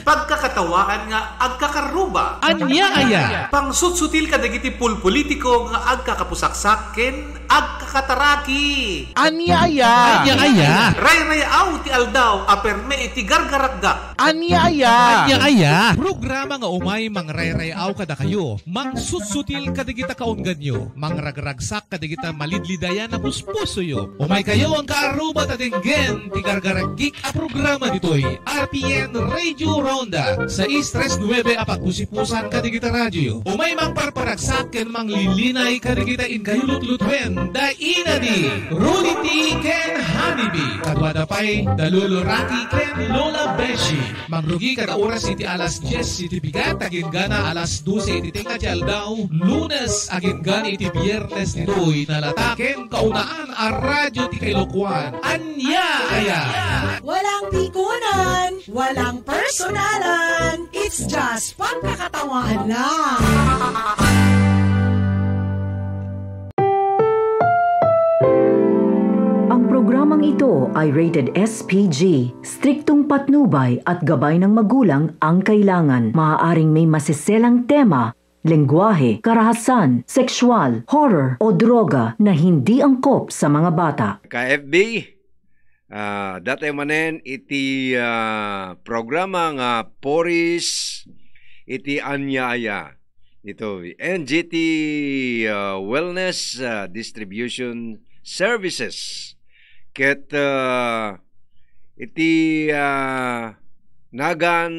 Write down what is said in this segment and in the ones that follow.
Pagkakatawaan nga agkakaruba. Anya aya. Pangsutsutil ka dagiti politiko nga agkakapusaksaken agkakataraki. Anya aya. Anya aya. Ray-rayaw ti aldaw aperme iti gargaragda. Anya aya. Anya aya. Programa nga umay mangray-rayaw kada kayo. Mangsutsutil kadagita kaunggan nyo. Mangragragsak kadagita malidlidaya na puspuso yo. Umay kayo ang kaaruba tatenggen ti gargaragik a programa ditoy. RPN Radio Ronda sa Istres 9 apagpusipusan kadigita radyo. Umay magparparagsak ken manglilinay kadigita in kayulutlutuin da ina ni Rudy T. ken Honeybee kadwada pay Dalulo Rocky ken Lola Beshi. Magrugi kada oras iti alas 10 iti bigat agin gana alas 12 iti tinga ti aldaw. Lunes agin gana iti Biyernes nitoy nalataken kaunaan a radyo ti Kailokuan. Anya aya. Walang pikunan, walang personalan. It's just pagkakatawaan lang. Ang programang ito ay rated SPG. Striktong patnubay at gabay ng magulang ang kailangan. Maaaring may masiselang tema, lengguwahe, karahasan, sexual, horror o droga na hindi angkop sa mga bata. Ka-FB, dati manen iti programa nga Poris iti Anyaya. Ito, NGT Wellness Distribution Services. Ket iti nagan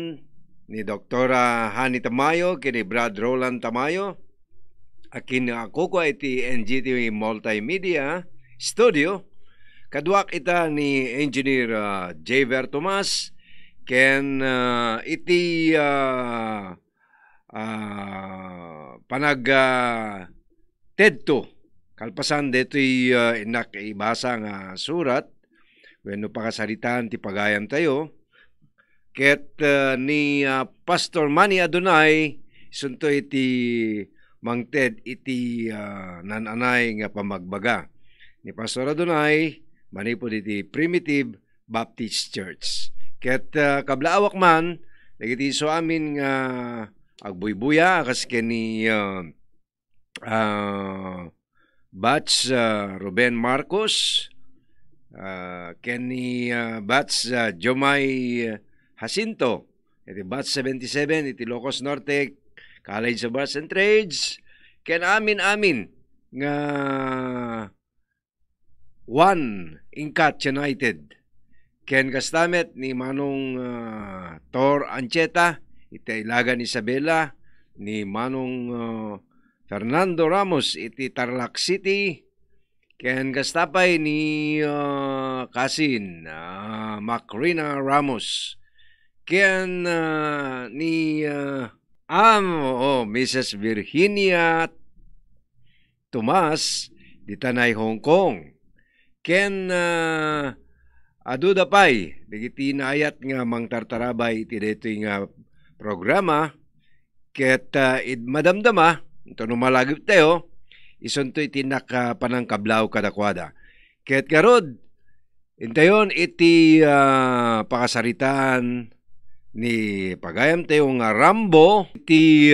ni Dr. Hani Tamayo kini Brad Roland Tamayo. Akin ako ko iti NGT Multimedia Studio. Kadwak ita ni Engineer J. Ver Tomas ken iti panag TED2 kalpasan deto'y ibasa nga surat wenno pakasalitan ti pagayam tayo ket ni Pastor Manny Adonai sunto iti Mang Ted iti nananay nga pamagbaga ni Pastor Adonai manipod iti Primitive Baptist Church. Ket kablaawak man, dagiti so amin nga agbuybuya kas keni Batch Ruben Marcos, keni Batch Jomay Jacinto, iti Batch 77, iti Ilocos Norte, College of Arts and Trades, ken amin nga One Incat United. Ken kastamet ni Manong Tor Ancheta, iti Ilagan Isabela, ni Manong Fernando Ramos, iti Tarlac City. Ken kastapay ni Kasin Macrina Ramos. Ken ni Mrs. Virginia Tomas, di Tanay, Hong Kong. Ken aduda pay digiti naayat nga mangtartarabay iti detoy nga programa ket madamdama ito numalagip tayo isonto iti nakapanangkablaw kadakwada ket garod intayon iti pakasaritan ni pagayam tayo nga Rambo iti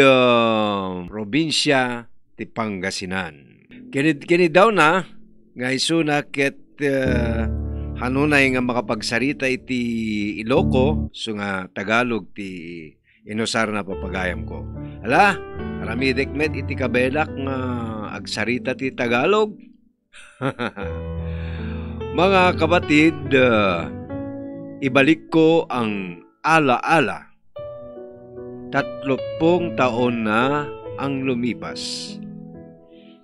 probinsya ti Pangasinan. Kini daw na nga isuna ket hanunay nga makapagsarita iti Iloco so nga Tagalog ti inusar na papagayam ko. Ala, arami dekmet iti kabelak nga agsarita ti Tagalog. Mga kabatid, ibalik ko ang ala-ala. 30 taon na ang lumipas.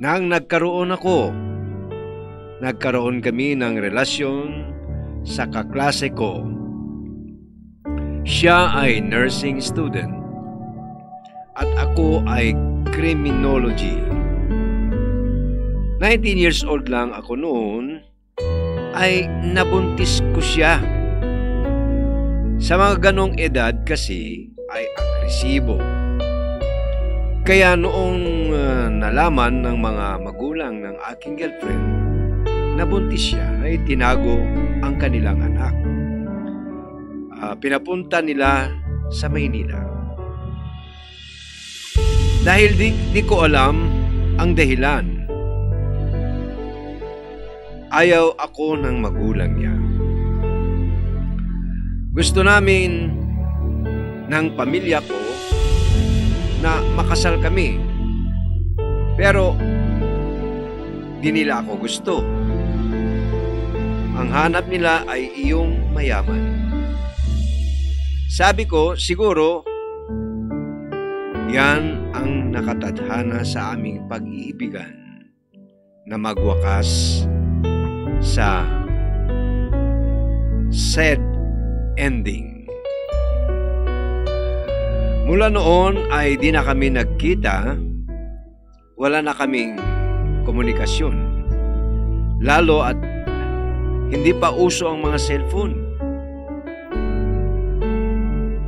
Nang nagkaroon ako nagkaroon kami ng relasyon sa kaklase ko. Siya ay nursing student at ako ay criminology. 19 years old lang ako noon ay nabuntis ko siya. Sa mga ganong edad kasi ay agresibo. Kaya noong nalaman ng mga magulang ng aking girlfriend na buntis siya, ay tinago ang kanilang anak. Pinapunta nila sa Maynila. Dahil di ko alam ang dahilan, ayaw ako ng magulang niya. Gusto namin ng pamilya ko na makasal kami. Pero di nila ako gusto. Ang hanap nila ay iyong mayaman. Sabi ko, siguro, yan ang nakatadhana sa aming pag-iibigan na magwakas sa sad ending. Mula noon ay di na kami nagkita, wala na kaming komunikasyon. Lalo at hindi pa uso ang mga cellphone.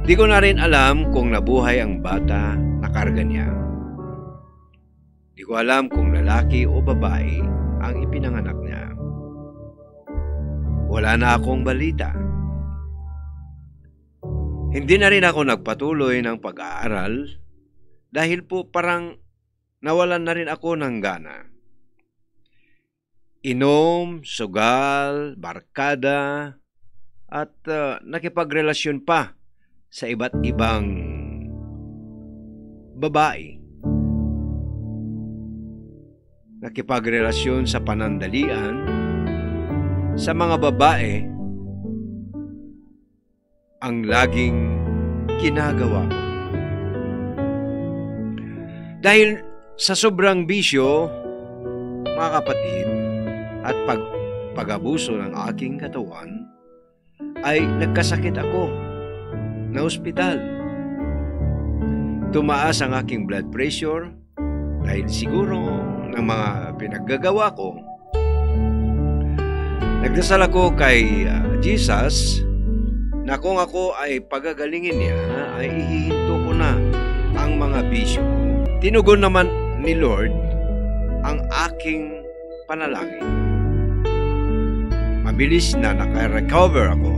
Di ko na rin alam kung nabuhay ang bata na karga niya. Di ko alam kung lalaki o babae ang ipinanganak niya. Wala na akong balita. Hindi na rin ako nagpatuloy ng pag-aaral dahil po parang nawalan na rin ako ng gana. Inom, sugal, barkada, at nakipagrelasyon pa sa iba't ibang babae. Nakipagrelasyon sa panandalian sa mga babae ang laging ginagawa ko. Dahil sa sobrang bisyo, mga kapatid, at pag-abuso ng aking katawan, ay nagkasakit ako na ospital. Tumaas ang aking blood pressure dahil siguro ng mga pinaggagawa ko. Nagdasal ako kay Jesus na kung ako ay pagagalingin niya, ay ihihinto ko na ang mga bisyo. Tinugon naman ni Lord ang aking panalangin. Mabilis na naka-recover ako.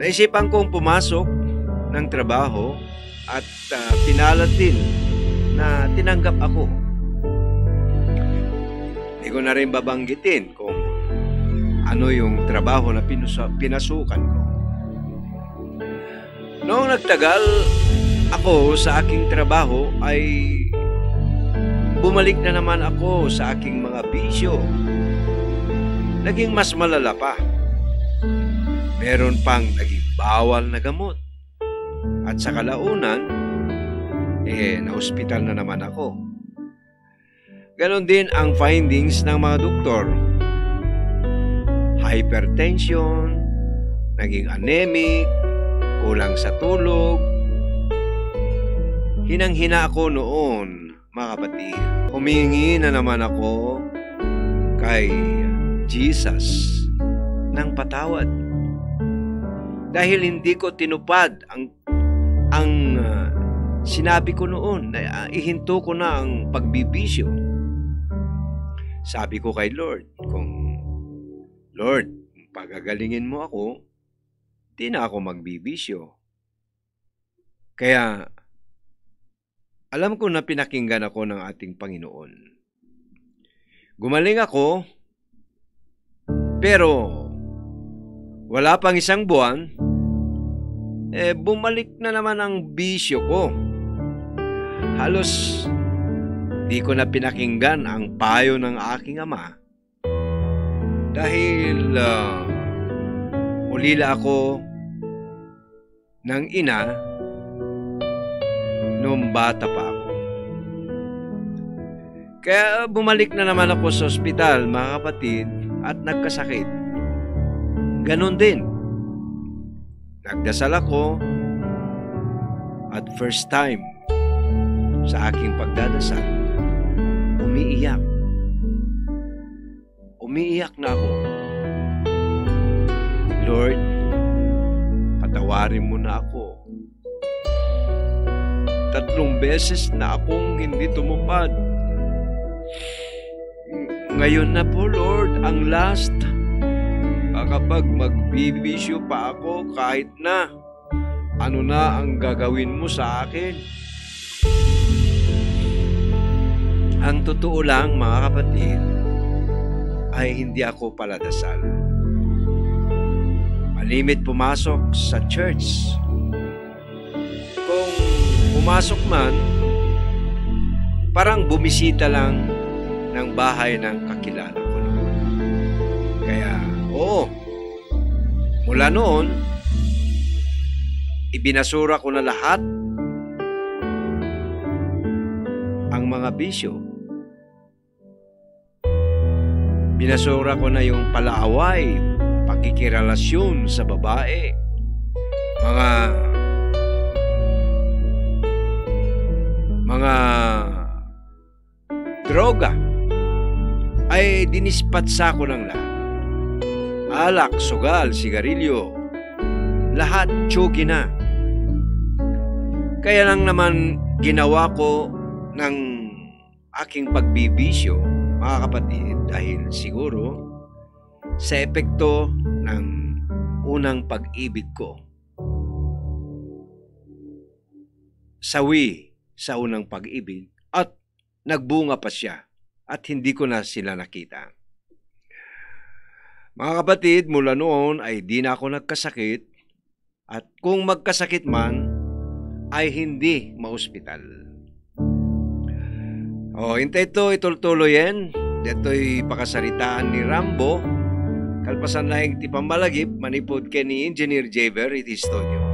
Naisipan kong pumasok ng trabaho at pinalad din na tinanggap ako. Hindi ko na rin babanggitin kung ano yung trabaho na pinasukan ko. Noong nagtagal ako sa aking trabaho ay bumalik na naman ako sa aking mga bisyo. Naging mas malala pa. Meron pang naging bawal na gamot. At sa kalaunan, na-hospital na naman ako. Ganon din ang findings ng mga doktor. Hypertension, naging anemic, kulang sa tulog. Hinang-hina ako noon, mga kapatid. Humingi na naman ako kay Jesus ng patawad. Dahil hindi ko tinupad ang sinabi ko noon na ihinto ko na ang pagbibisyo. Sabi ko kay Lord, Lord, pagagalingin mo ako, di na ako magbibisyo. Kaya, alam ko na pinakinggan ako ng ating Panginoon. Gumaling ako, pero wala pang isang buwan, bumalik na naman ang bisyo ko. Halos di ko na pinakinggan ang payo ng aking ama dahil ulila ako ng ina noong bata pa ako. Kaya bumalik na naman ako sa ospital, mga kapatid, at nagkasakit. Ganon din. Nagdasal ako at first time sa aking pagdadasal, umiiyak. Umiiyak na ako. Lord, patawarin mo na ako. 3 beses na akong hindi tumupad. Ngayon na po, Lord, ang last. Kapag magbibisyo pa ako kahit na ano na ang gagawin mo sa akin. Ang totoo lang, mga kapatid, ay hindi ako paladasal. Malimit pumasok sa church. Kung pumasok man, parang bumisita lang ng bahay ng kakilala ko naman. Kaya, oo, mula noon, ibinasura ko na lahat ang mga bisyo. Binasura ko na yung palaaway, pakikirelasyon sa babae, mga droga, ay dinispatsa ko ng lahat. Alak, sugal, sigarilyo, lahat tsugi na. Kaya lang naman ginawa ko ng aking pagbibisyo, mga kapatid, dahil siguro sa epekto ng unang pag-ibig ko. Sawi sa unang pag-ibig at nagbunga pa siya at hindi ko na sila nakita. Mga kapatid, mula noon ay di na ako nagkasakit at kung magkasakit man ay hindi maospital. Hintay ito, ituloy-tuloyin. Dito'y pakasaritaan ni Rambo. Kalpasan laing ti pamalagip, manipod ke ni Engineer Javer, iti studio.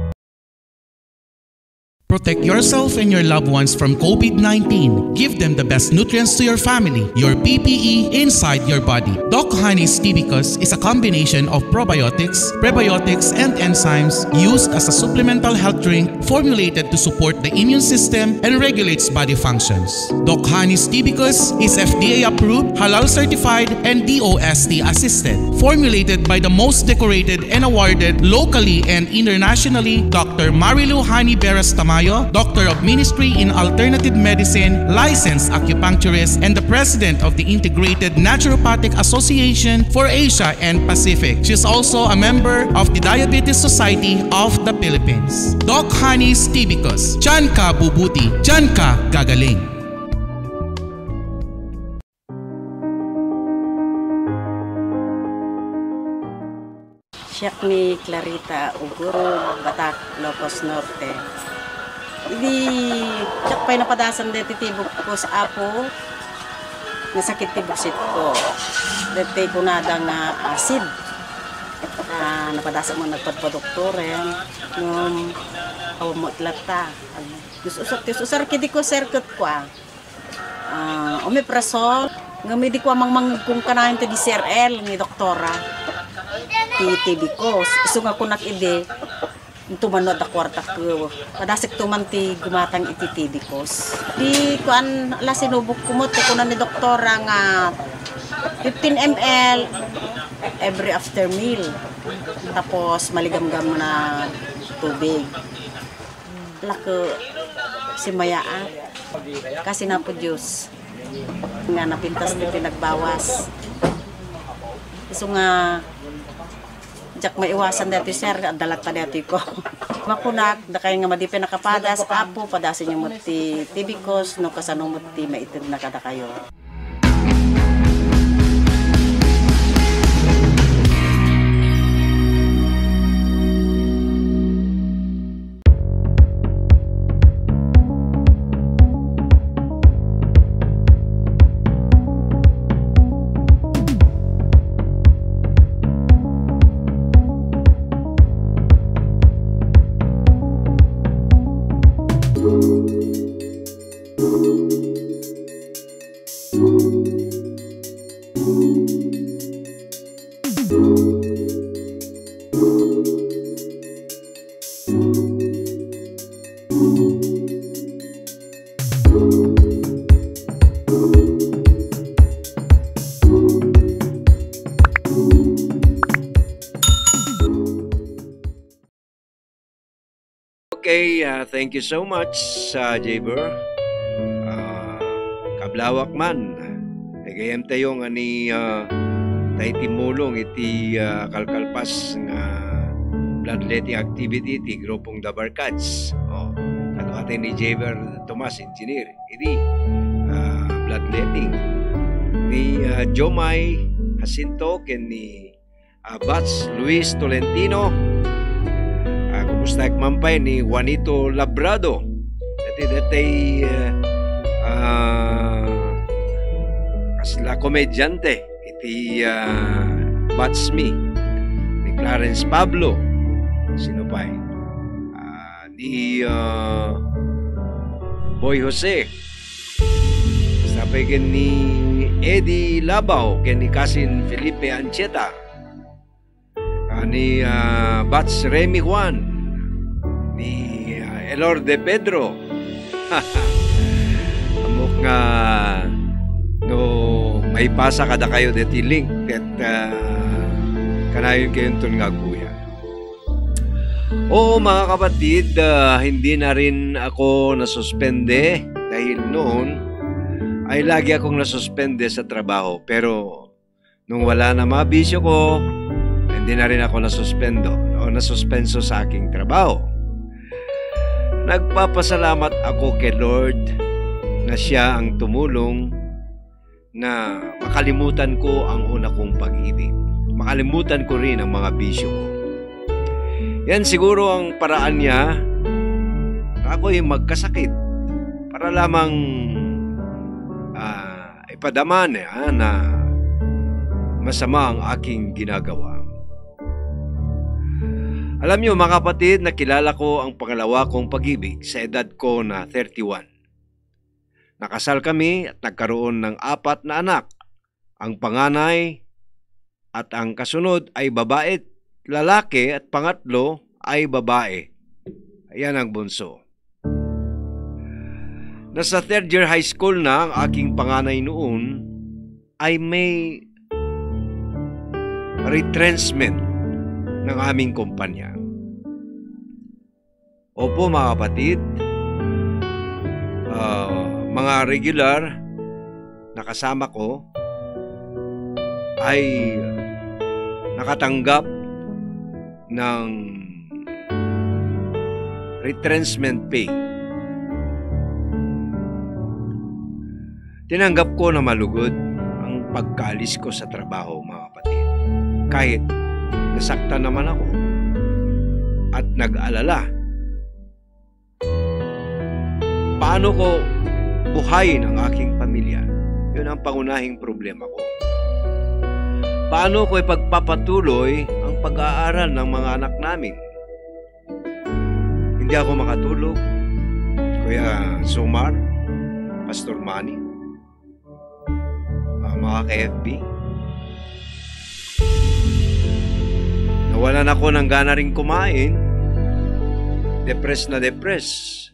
Protect yourself and your loved ones from COVID-19. Give them the best nutrients to your family, your PPE inside your body. Doc Honey's Tibicus is a combination of probiotics, prebiotics, and enzymes used as a supplemental health drink formulated to support the immune system and regulates body functions. Doc Honey's Tibicus is FDA approved, halal certified, and DOST assisted. Formulated by the most decorated and awarded locally and internationally, Dr. Marilu Hani Beras Tamayo, Doctor of Ministry in Alternative Medicine, licensed acupuncturist, and the President of the Integrated Naturopathic Association for Asia and Pacific. She is also a member of the Diabetes Society of the Philippines. Doc Honey's Tibicus. Diyan ka bubuti, diyan ka gagaling. Siyak ni Clarita Uguro, Batak, Ilocos Norte. Hindi, siyak pa'y napadasan dito tibok ko sa apo. Nasakit tiboksit ko. Dito ko na dang acid. Napadasan mo nagpadpadoktor nung awamot lata. Usar kiti ko serkot ko omeprazole. Ngamidi ko amang kung kanahin to di CRL ni doktora. TB ko. Iso nga ko nakide. Tumano da kwarta ko. Padasik tuman ti gumatang iti TB ko. Di kuan ala sinubok kumot ko na ni doktora nga 15 ml every after meal. Tapos maligam-gam na tubig. Lako si Mayaan. Kasi na po juice. Nga napintas ni pinagbawas. Iso nga jak maiwasan dati sir, dalat pa dati ko. Makunak, da kayo nga madipin nakapadas, apo, padasin yung muti tibikos, no kasanong muti maitid na kada kayo. Okay, thank you so much, Jaber. Kablawak man, nagayam tayo nga ni tayo timulong iti kalkalpas nga bloodletting activity ti grupong The Barkads. Kaduhatan ni Jaber Tomas, engineer. Iti bloodletting. Ni Jomay Jacinto, ken ni Bats Luis Tolentino. Kumusta mampay ni Juanito Labrado. Dati kasla komedyante iti Bats Me ni Clarence Pablo. Sino pa ni Boy Jose. Sapay ken ni Eddie Labao, ken ni Cousin Felipe Ancheta, ni Bats Remy Juan, ni Elor de Pedro. Amok nga no may pasa kada kayo deti link at kanayon kayo itong nga kuya. Oo mga kapatid, hindi na rin ako nasuspende dahil noon ay lagi akong nasuspende sa trabaho, pero nung wala na mga bisyo ko, hindi na rin ako nasuspenso sa aking trabaho. Nagpapasalamat ako kay Lord na siya ang tumulong na makalimutan ko ang una kong pag-ibig. Makalimutan ko rin ang mga bisyo ko. Yan siguro ang paraan niya na ako'y magkasakit para lamang ipadama niya na masama ang aking ginagawa. Alam niyo mga kapatid, nakilala ko ang pangalawa kong pag-ibig sa edad ko na 31. Nakasal kami at nagkaroon ng 4 na anak. Ang panganay at ang kasunod ay babae, lalaki, at pangatlo ay babae. Ayan ang bunso. Nasa 3rd year high school na ang aking panganay noon ay may retrenchment ng aming kumpanya. Opo mga kapatid, mga regular na kasama ko ay nakatanggap ng retrenchment pay. Tinanggap ko na malugod ang pagkaalis ko sa trabaho mga kapatid. Kahit nasaktan naman ako at nag-alala. Paano ko buhayin ang aking pamilya? Yun ang pangunahing problema ko. Paano ko ipagpapatuloy ang pag-aaral ng mga anak namin? Hindi ako makatulog. Kuya Sumar, Pastor Manny, mga ka-FB. Nawalan ako ng gana rin kumain. Depressed na depressed.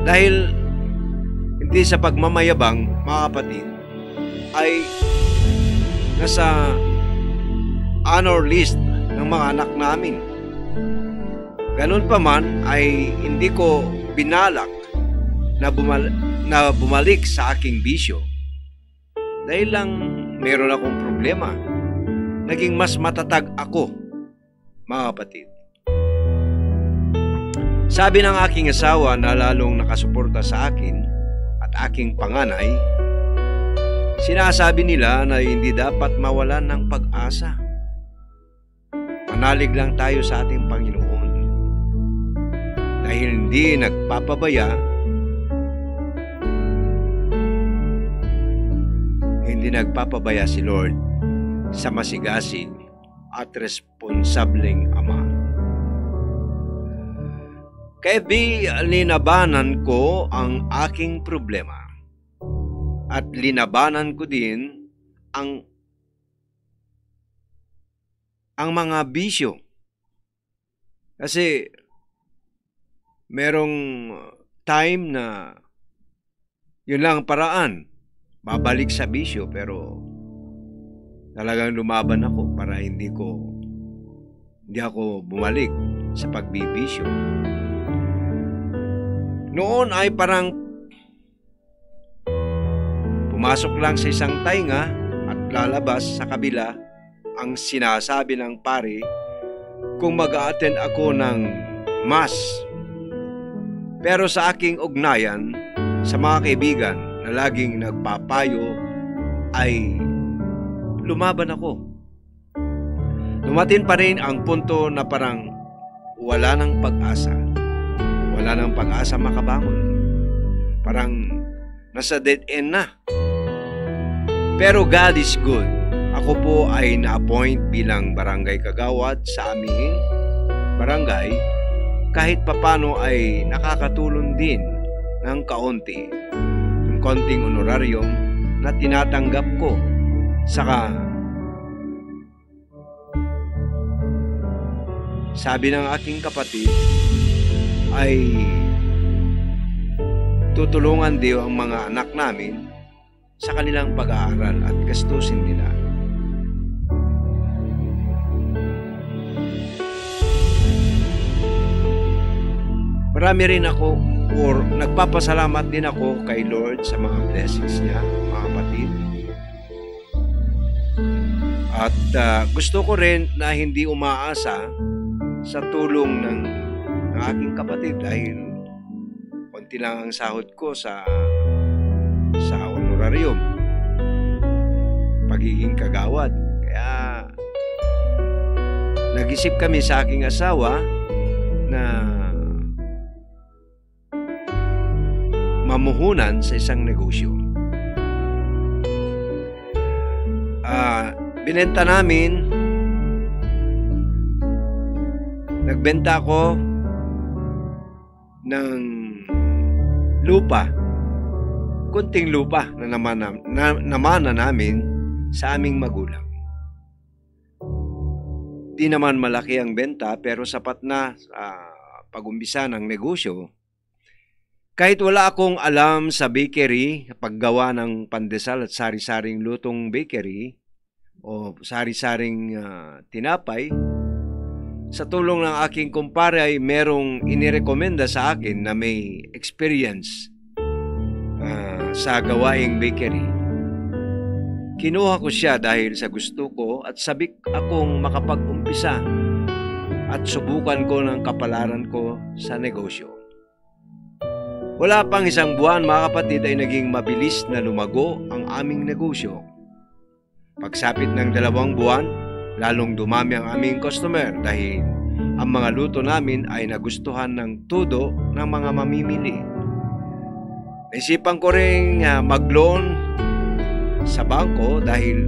Dahil hindi sa pagmamayabang, mga kapatid, ay nasa honor list ng mga anak namin. Ganun pa man ay hindi ko binalak na bumalik sa aking bisyo. Dahil lang meron akong problema. Naging mas matatag ako, mga kapatid. Sabi ng aking asawa na lalong nakasuporta sa akin at aking panganay, sinasabi nila na hindi dapat mawalan ng pag-asa. Manalig lang tayo sa ating Panginoon. Dahil hindi nagpapabaya si Lord sa masigasig at responsableng Ama. Kaya linabanan ko ang aking problema at linabanan ko din ang mga bisyo. Kasi merong time na yun lang ang paraan. Babalik sa bisyo, pero talagang lumaban ako para hindi ako bumalik sa pagbibisyo. Noon ay parang pumasok lang sa isang tainga at lalabas sa kabila ang sinasabi ng pare kung mag-a-attend ako ng mass. Pero sa aking ugnayan sa mga kaibigan na laging nagpapayo ay lumaban ako. Dumating pa rin ang punto na parang wala nang pag-asa. Wala nang pag-asa makabangon. Parang nasa dead end na. Pero God is good. Ako po ay na-appoint bilang barangay kagawad sa aming barangay. Kahit papano ay nakakatulong din ng kaunti. Yung konting honoraryum na tinatanggap ko. Saka sabi ng aking kapatid ay tutulungan din ang mga anak namin sa kanilang pag-aaral at gastusin nila. Marami rin ako or nagpapasalamat din ako kay Lord sa mga blessings niya, mga kapatid. At gusto ko rin na hindi umaasa sa tulong ng aking kapatid dahil konti lang ang sahod ko sa honorarium, pagiging kagawad. Kaya nag-isip kami sa aking asawa na mamuhunan sa isang negosyo. Binenta namin, nagbenta ako ng lupa, kunting lupa na namana namin sa aming magulang. Di naman malaki ang benta pero sapat na sa pag-umpisa ng negosyo. Kahit wala akong alam sa bakery, paggawa ng pandesal at sari-saring lutong bakery o sari-saring tinapay, sa tulong ng aking kumpare ay merong inirekomenda sa akin na may experience sa gawaing bakery. Kinuha ko siya dahil sa gusto ko at sabik akong makapag-umpisa at subukan ko ng kapalaran ko sa negosyo. Wala pang isang buwan, mga kapatid, ay naging mabilis na lumago ang aming negosyo. Pagsapit ng 2 buwan, lalong dumami ang aming customer dahil ang mga luto namin ay nagustuhan ng todo ng mga mamimili. Naisipan ko rin mag-loan sa bangko dahil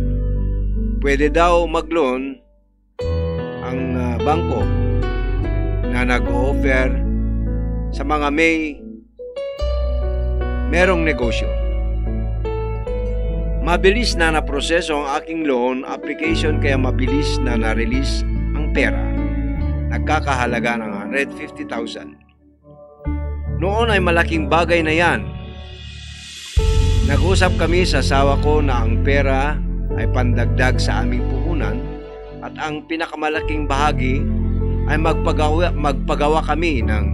pwede daw mag-loan ang bangko na nag-o-offer sa mga merong negosyo. Mabilis na naproseso ang aking loan application kaya mabilis na na-release ang pera. Nagkakahalaga ng 150,000. Noon ay malaking bagay na yan. Nag-usap kami sa asawa ko na ang pera ay pandagdag sa aming puhunan at ang pinakamalaking bahagi ay magpagawa kami ng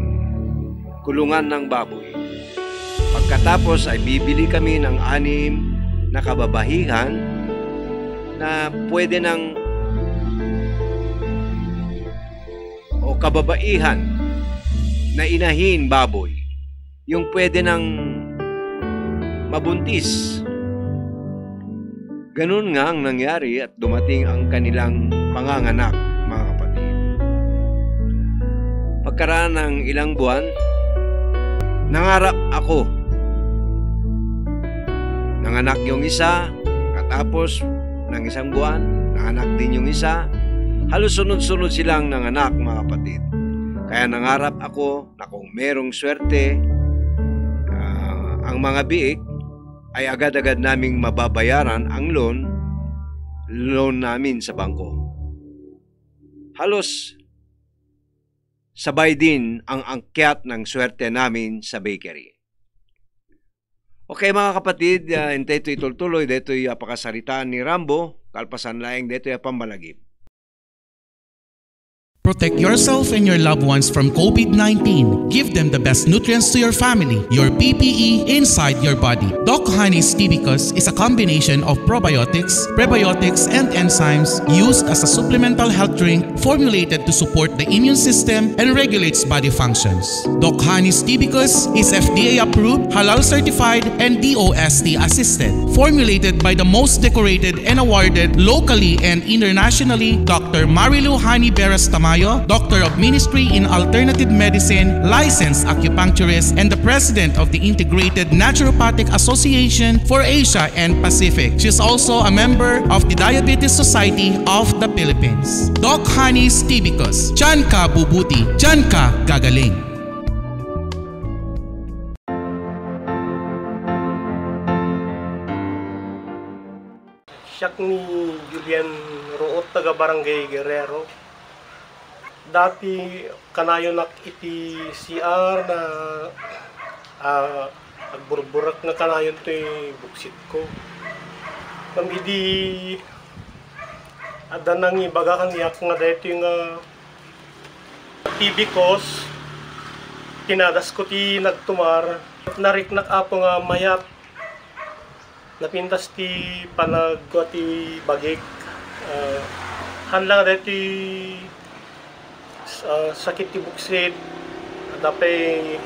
kulungan ng baboy. Pagkatapos ay bibili kami ng 6 na kababahihan na pwede ng o kababaihan na inahin baboy, yung pwede ng mabuntis. Ganun nga ang nangyari at dumating ang kanilang panganganak, mga kapatid. Pagkaraan ng ilang buwan, nangarap ako. Nanganak yung isa, katapos ng isang buwan, nanganak din yung isa. Halos sunod-sunod silang nanganak, mga kapatid. Kaya nangarap ako na kung merong swerte, ang mga biik ay agad-agad naming mababayaran ang loan loan namin sa bangko. Halos sabay din ang angkyat ng swerte namin sa bakery. Okay mga kapatid, hintay ito ituloy, dito yung pakasaritaan ni Rambo, kalpasan laing dito yung pambalagip. Protect yourself and your loved ones from COVID-19. Give them the best nutrients to your family, your PPE inside your body. Doc Honey's Tibicus is a combination of probiotics, prebiotics, and enzymes used as a supplemental health drink formulated to support the immune system and regulates body functions. Doc Honey's Tibicus is FDA approved, halal certified, and DOST assisted. Formulated by the most decorated and awarded locally and internationally, Dr. Marilu Hani Beras Tamayo, Doctor of Ministry in Alternative Medicine, licensed acupuncturist, and the President of the Integrated Naturopathic Association for Asia and Pacific. She is also a member of the Diabetes Society of the Philippines. Doc Honey's Tibicus. Diyan ka bubuti, diyan ka gagaling. Siyak ni Julian Root, taga Barangay Guerrero. Dati kanayo nak iti CR na agburburak na kanayon to'y buksit ko. Namidi ada nang ibaga kan yak nga dito yung Tibicus, tinadas ko ti nagtumar, nariknak apo nga mayat, napintas ti panagwa ti bagik, hanlang dito sakit ti buksit, dapay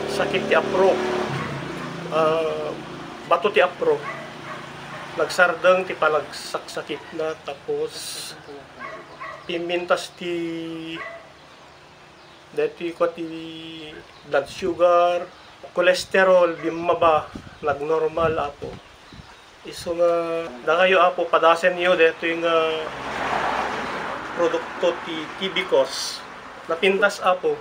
sakit ti apro, bato ti apro, nagsardeng ti palagsaksakit na, tapos pimintas ti dito ko ti blood sugar, cholesterol, bimaba, nagnormal apo. Iso nga, da kayo apo, padasen niyo dito yung produkto ti Tibicus, napintas apo.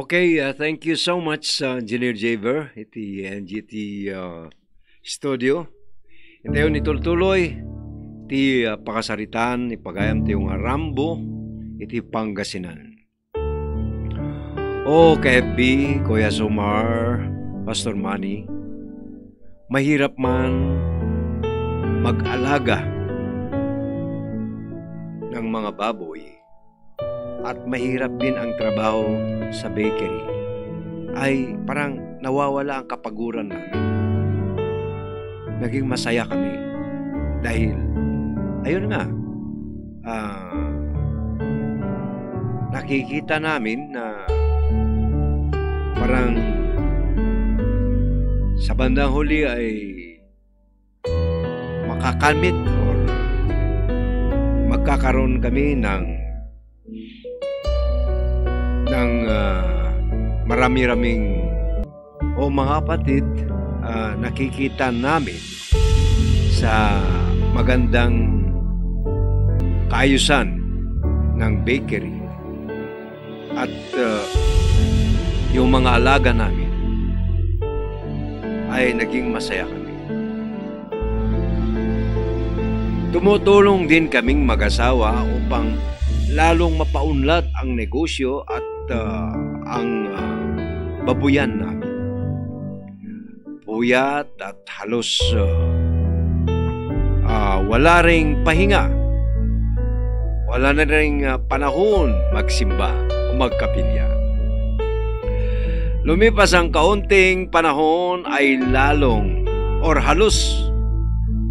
Okay, thank you so much, Engineer Javer, iti NGT studio. Itayo ni tuloy iti pakasaritan, ipagayam ti yung Rambo, iti Pangasinan. Oh, KFB, Kuya Sumar, Pastor Manny, mahirap man mag-alaga ng mga baboy at mahirap din ang trabaho sa bakery, ay parang nawawala ang kapaguran namin. Naging masaya kami dahil ayun nga, nakikita namin na parang sa bandang huli ay makakamit or magkakaroon kami ng marami-raming mga kapatid, nakikita namin sa magandang kaayusan ng bakery at yung mga alaga namin ay naging masaya kami. Tumutulong din kaming mag-asawa upang lalong mapaunlad ang negosyo at ang babuyan namin. Puyat at halos wala ring pahinga. Wala na rin panahon magsimba o magkapilya. Lumipas ang kaunting panahon ay lalong or halos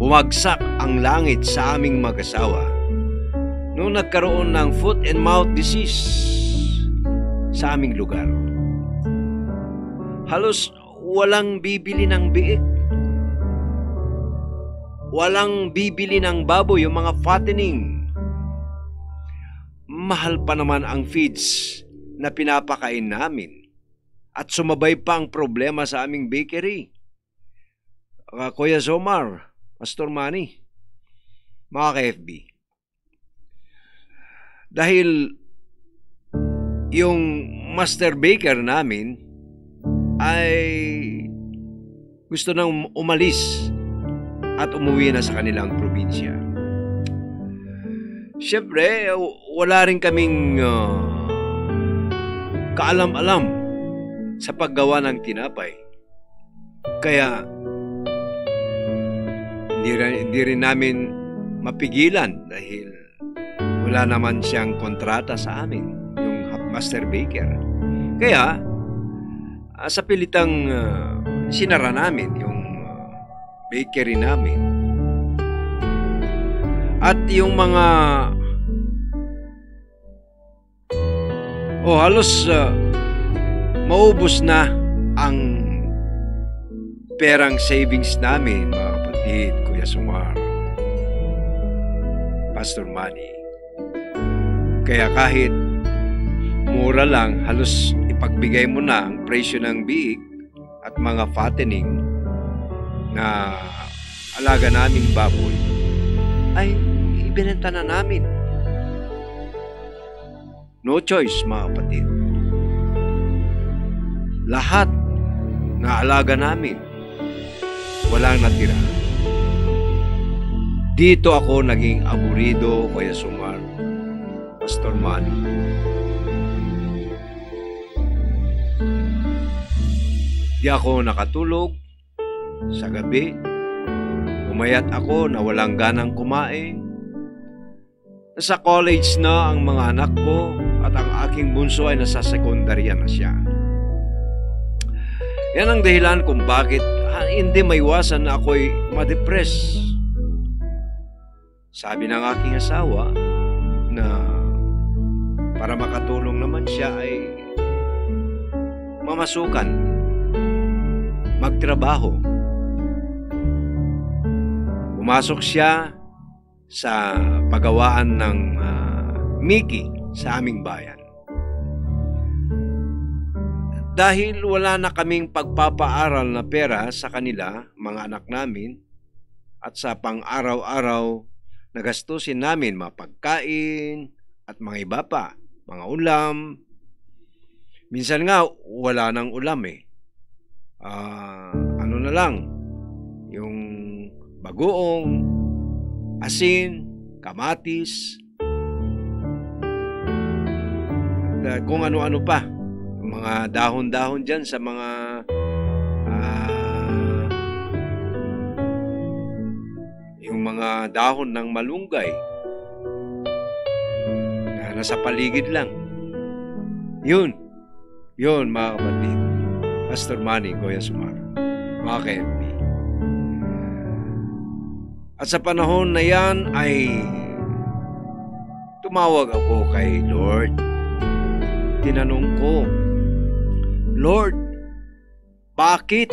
bumagsak ang langit sa aming mag-asawa nung nagkaroon ng foot and mouth disease sa aming lugar. Halos walang bibili ng biik. Walang bibili ng baboy, yung mga fattening. Mahal pa naman ang feeds na pinapakain namin. At sumabay pa ang problema sa aming bakery. Kuya Zomar, Pastor Manny, mga ka-FB. Dahil yung master baker namin ay gusto nang umalis at umuwi na sa kanilang probinsya. Siyempre, wala rin kaming kaalam-alam sa paggawa ng tinapay. Kaya hindi rin namin mapigilan dahil wala naman siyang kontrata sa amin, yung master baker. Kaya sa pilitang sinara namin yung bakery namin. At yung mga halos maubos na ang perang savings namin, mga kapatid, Kuya Sumar, Pastor Manny. Kaya kahit mura lang, halos ipagbigay mo na ang presyo ng biik at mga fattening na alaga naming baboy, ay ibinenta na namin. No choice, mga kapatid. Lahat na alaga namin, walang natira. Dito ako naging aburido, Kuya Sumar, Pastor Manny. Di ako nakatulog sa gabi. Umayat ako na walang ganang kumain. Nasa college na ang mga anak ko at ang aking bunso ay nasa sekundarya na siya. Yan ang dahilan kung bakit hindi maiwasan na ako'y ma-depress. Sabi ng aking asawa na para makatulong naman siya ay mamasukan, magtrabaho. Pumasok siya sa pagawaan ng Mickey sa aming bayan. Dahil wala na kaming pagpapaaral na pera sa kanila, mga anak namin, at sa pang-araw-araw na gastusin namin, mga pagkain at mga iba pa, mga ulam. Minsan nga, wala nang ulam eh. Ano na lang, yung bagoong, asin, kamatis, at kung ano-ano pa. Mga dahon-dahon dyan sa mga yung mga dahon ng malunggay na nasa paligid lang. Yun, mga kapatid, Pastor Manny, Kuya Sumar, mga ka-FB. At sa panahon na yan ay tumawag ako kay Lord. Tinanong ko, Lord, bakit?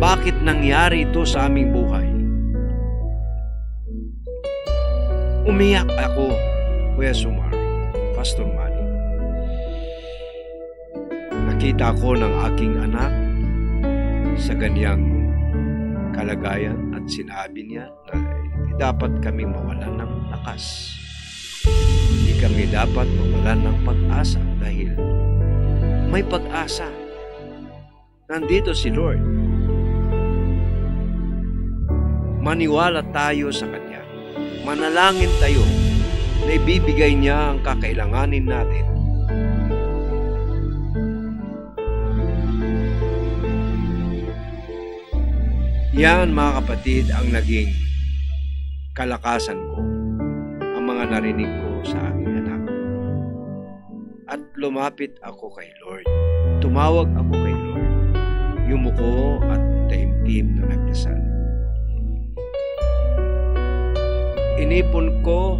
Bakit nangyari ito sa aming buhay? Umiyak ako, Kuya Sumar, Pastor Manny. Nakita ko ng aking anak sa ganyang kalagayan at sinabi niya na hindi dapat kami mawalan ng lakas. Hindi kami dapat mawalan ng pag-asa dahil may pag-asa. Nandito si Lord. Maniwala tayo sa Kanya. Manalangin tayo na ibibigay niya ang kakailanganin natin. Yan, mga kapatid, ang naging kalakasan ko. Ang mga mga narinig ko sa aking anak. At lumapit ako kay Lord. Tumawag ako kay Lord. Yumuko at taimtim na nagdasal. Inipon ko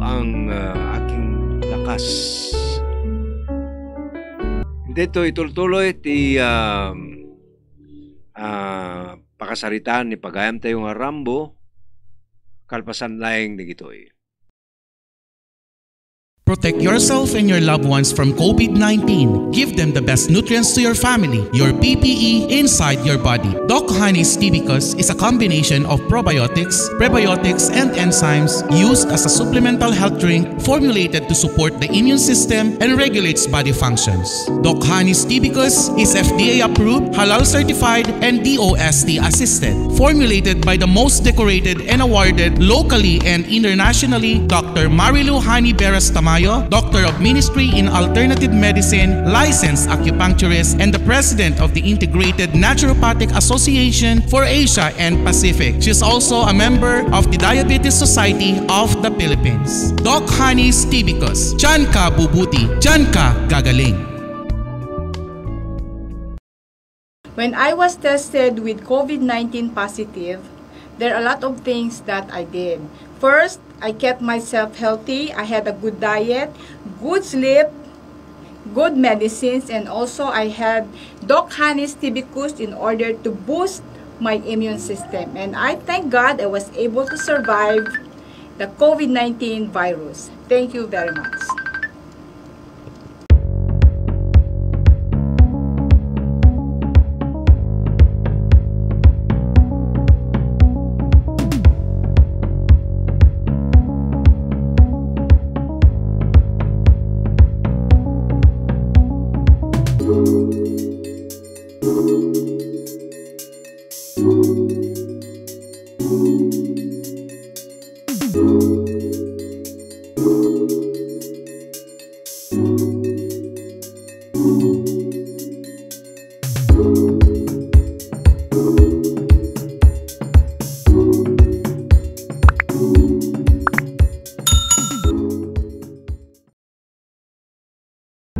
ang aking lakas. Dito ituloy ti pakasaritaan ni pagayam tayo nga Rambo kalpasan laing digitoy. Protect yourself and your loved ones from COVID-19. Give them the best nutrients to your family, your PPE inside your body. Doc Honey's Tibicus is a combination of probiotics, prebiotics, and enzymes used as a supplemental health drink formulated to support the immune system and regulates body functions. Doc Honey's Tibicus is FDA approved, halal certified, and DOST assisted. Formulated by the most decorated and awarded locally and internationally, Dr. Marilu Hani Beras Tamayo, Doctor of Ministry in Alternative Medicine, licensed acupuncturist, and the President of the Integrated Naturopathic Association for Asia and Pacific. She is also a member of the Diabetes Society of the Philippines. Doc Honey's Tibicus. Diyan ka bubuti, diyan ka gagaling. When I was tested with COVID-19 positive, there are a lot of things that I did. First, I kept myself healthy. I had a good diet, good sleep, good medicines, and also I had Doc Honey's Tibicus in order to boost my immune system. And I thank God I was able to survive the COVID-19 virus. Thank you very much.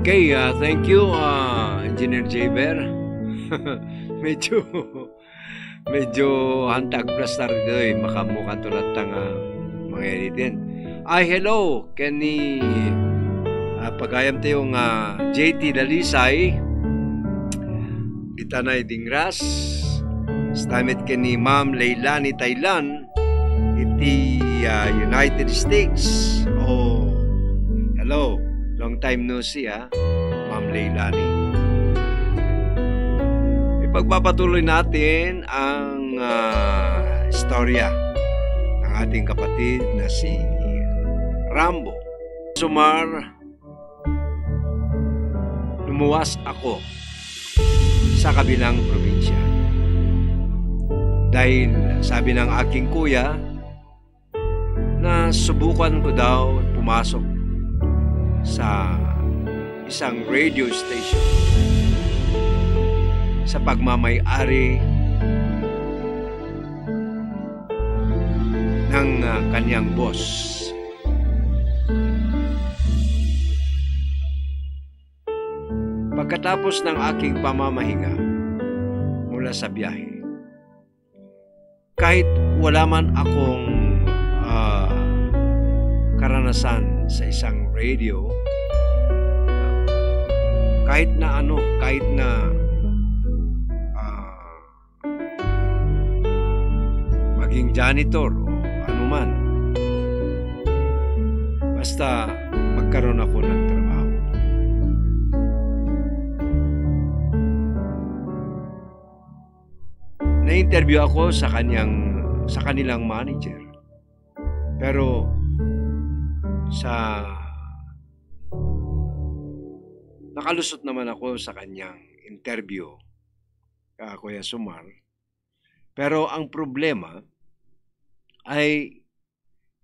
Okay, thank you, Engineer Jaber. medyo hantag plastar doy makamukan tulat tang mga editin. Hello, kani pagayam tayo nga JT Dalisay, Itanay Dingras, stamit kani Ma'am Leilani Thailand, iti United States. Oh, hello. Long time no see, Ma'am Leilani. Ipagpapatuloy natin ang istorya ng ating kapatid na si Rambo. Sumar, lumuwas ako sa kabilang probinsya. Dahil sabi ng aking kuya na subukan ko daw pumasok sa isang radio station sa pagmamay-ari ng kanyang boss. Pagkatapos ng aking pamamahinga mula sa biyahe, kahit wala man akong karanasan sa isang radio, kahit na maging janitor o anuman, basta magkaroon ako ng trabaho. Na-interview ako sa kanilang manager, pero nakalusot naman ako sa kanyang interview, Kuya Sumar. Pero ang problema ay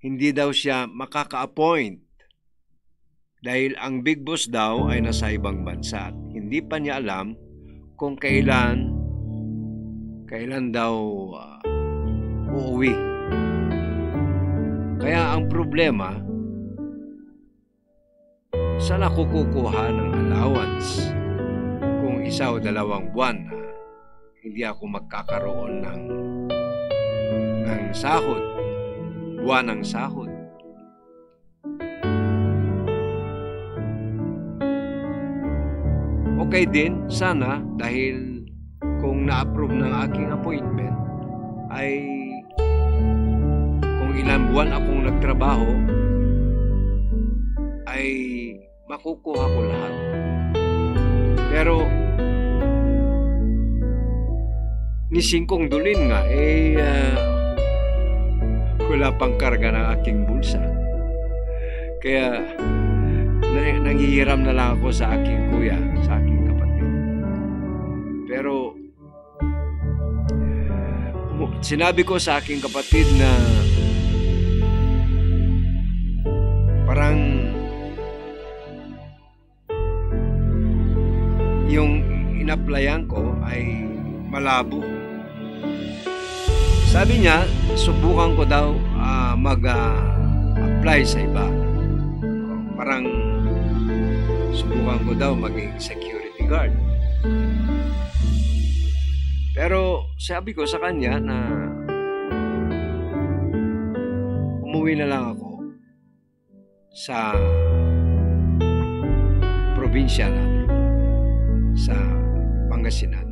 hindi daw siya makaka-appoint dahil ang big boss daw ay nasa ibang bansa at hindi pa niya alam kung kailan ang kanyang boss babalik. Kaya ang sabi ko, sige, kailan daw uuwi. Kaya ang problema, saan ako kukuha ng allowance kung 1 o 2 buwan na hindi ako magkakaroon ng sahod, buwan ng sahod. Okay din, sana, dahil kung na-approve ng aking appointment, ay kung ilang buwan akong nagtrabaho, ay makukuha ko lahat. Pero, ni Singkong Dulin nga, wala pang karga ng aking bulsa. Kaya, nanghihiram na lang ako sa aking kuya, sa aking kapatid. Pero, sinabi ko sa aking kapatid na parang yung in-applyan ko ay malabo. Sabi niya, subukan ko daw mag-apply sa iba. Parang subukan ko daw maging security guard. Pero sabi ko sa kanya na umuwi na lang ako sa probinsya natin, sa Pangasinan.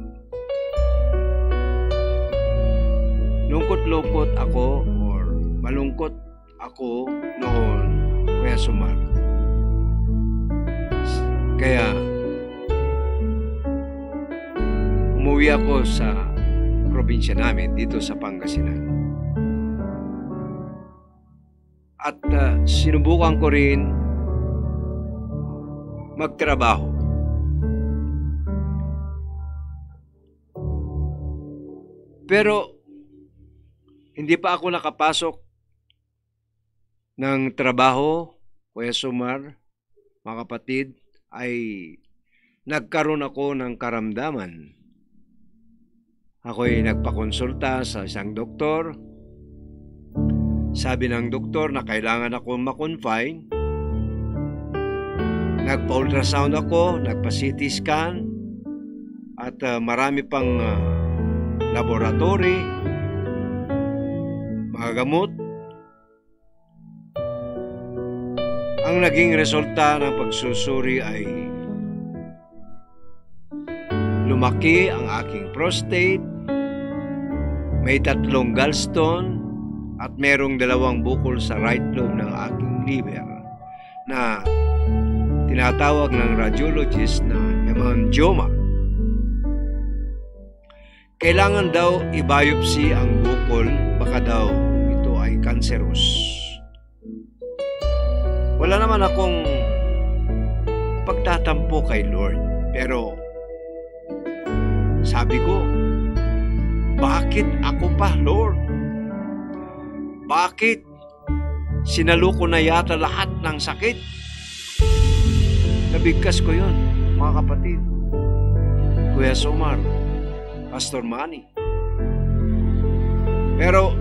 Lungkot-lungkot ako or malungkot ako noon, Kuya Sumar. Kaya umuwi ako sa probinsya namin dito sa Pangasinan. At sinubukan ko rin magtrabaho. Pero hindi pa ako nakapasok ng trabaho, Kuya Sumar, mga kapatid, ay nagkaroon ako ng karamdaman. Ako'y nagpakonsulta sa isang doktor. Sabi ng doktor na kailangan ako ma-confine. Nagpa-ultrasound ako, nagpa-CT scan, at marami pang laboratory, mga gamot. Ang naging resulta ng pagsusuri ay lumaki ang aking prostate, may 3 gallstone, at merong 2 bukol sa right lobe ng aking liver na tinatawag ng radiologist na hemangioma. Kailangan daw i-biopsy ang bukol, baka daw ito ay cancerous. Wala naman akong pagtatampo kay Lord, pero sabi ko, bakit ako pa, Lord? Bakit? Sinaluko na yata lahat ng sakit. Nabigkas ko yun, mga kapatid. Kuya Sumar, Pastor Manny. Pero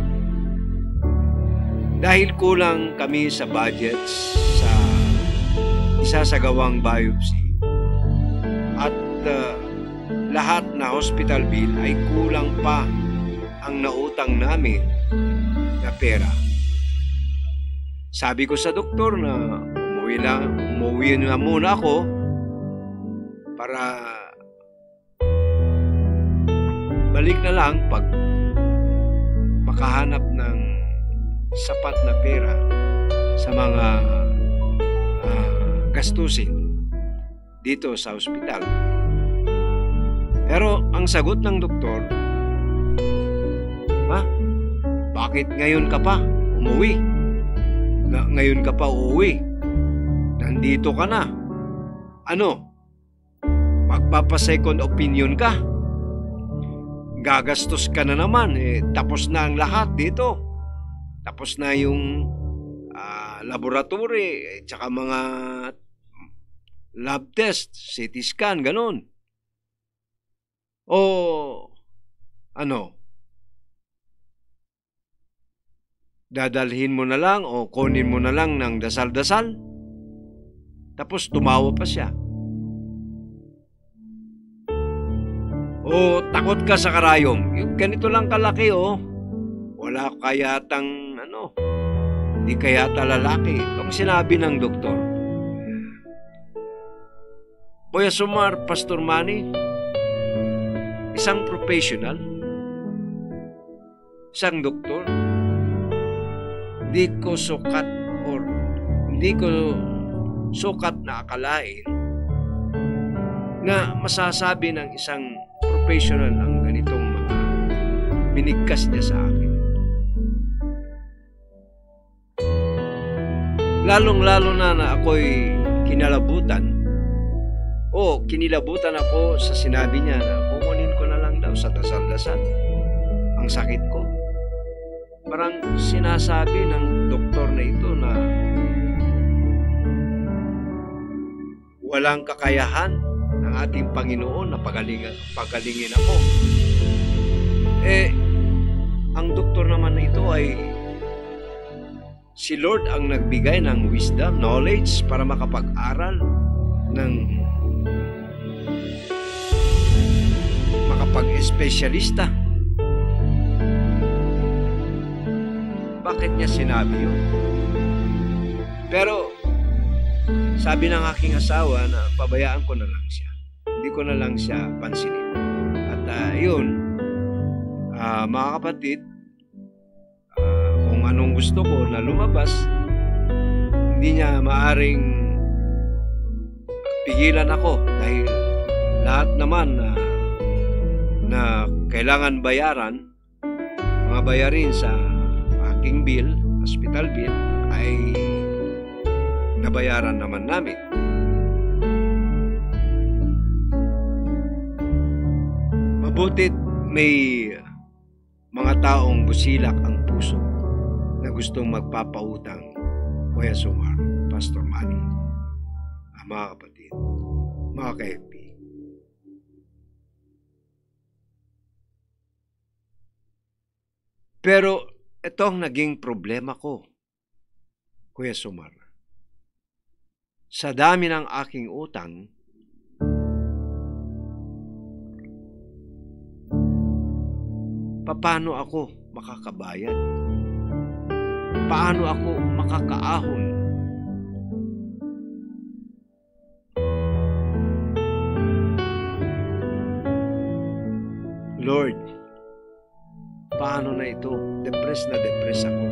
dahil kulang kami sa budgets sa isasagawang biopsy at lahat na hospital bill ay kulang pa ang nautang namin na pera. Sabi ko sa doktor na umuwi na muna ako para balik na lang pag makahanap ng sapat na pera sa mga gastusin dito sa ospital. Pero ang sagot ng doktor, bakit ngayon ka pa umuwi? Ngayon ka pa uuwi? Nandito ka na. Ano? Magpapa-second opinion ka? Gagastos ka na naman. Tapos na ang lahat dito. Tapos na yung laboratory, tsaka mga lab test, CT scan, ganun. O Ano? Dadalhin mo na lang o kunin mo na lang ng dasal-dasal? Tapos tumawa pa siya. O takot ka sa karayom? Yung ganito lang kalaki, oh. Wala kayatang, di kayata lalaki. Itong sinabi ng doktor. Kuya Sumar, Pastor Manny, isang professional, isang doktor, hindi ko sukat na akalain na masasabi ng isang professional ang ganitong mga binigkas niya sa akin. Lalong-lalo na ako'y kinilabutan ako sa sinabi niya na kukunin ko na lang daw sa dasal-dasal ang sakit ko. Parang sinasabi ng doktor na ito na walang kakayahan ng ating Panginoon na pagalingin ako. Ang doktor naman na ito ay si Lord ang nagbigay ng wisdom, knowledge para makapag-aral ng makapag-espesyalista. Bakit niya sinabi yun? Pero sabi ng aking asawa na pabayaan ko na lang siya. Hindi ko na lang siya pansinin. At mga kapatid, kung anong gusto ko na lumabas, hindi niya maaring pigilan ako dahil lahat naman na kailangan bayaran, mga bayarin sa aking bill, hospital bill, ay nabayaran naman namin. Mabutit may mga taong busilak ang puso na gustong magpapautang, Kuya Sumar, Pastor Manny, mga kapatid, mga ka-FP. Pero ito ang naging problema ko, Kuya Sumar. Sa dami ng aking utang, paano ako makakabayad? Paano ako makakaahon? Lord, paano na ito? Depressed na depressed ako.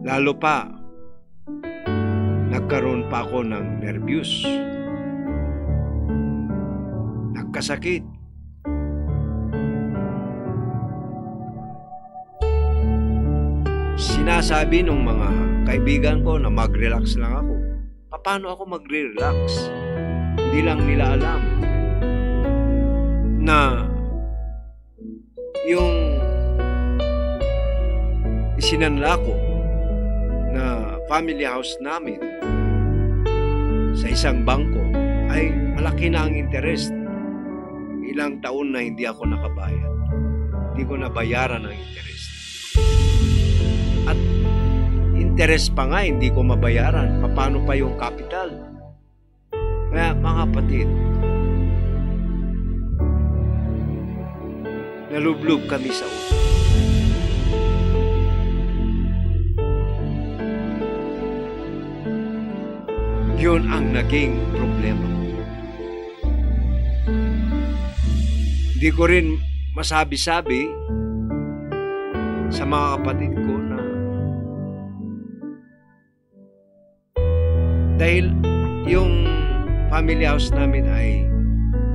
Lalo pa, nagkaroon pa ako ng nervyos. Nagkasakit. Sinasabi ng mga kaibigan ko na mag-relax lang ako. Paano ako mag-relax? Hindi lang nila alam na yung isinanla ko na family house namin sa isang bangko ay malaki na ang interest. Ilang taon na hindi ako nakabayad. Hindi ko nabayaran ang interest. At interest pa nga hindi ko mabayaran. Paano pa yung capital? Kaya mga kapatid, nalublob kami sa utang. Yun ang naging problema. Hindi ko rin masabi-sabi sa mga kapatid ko na dahil yung family house namin ay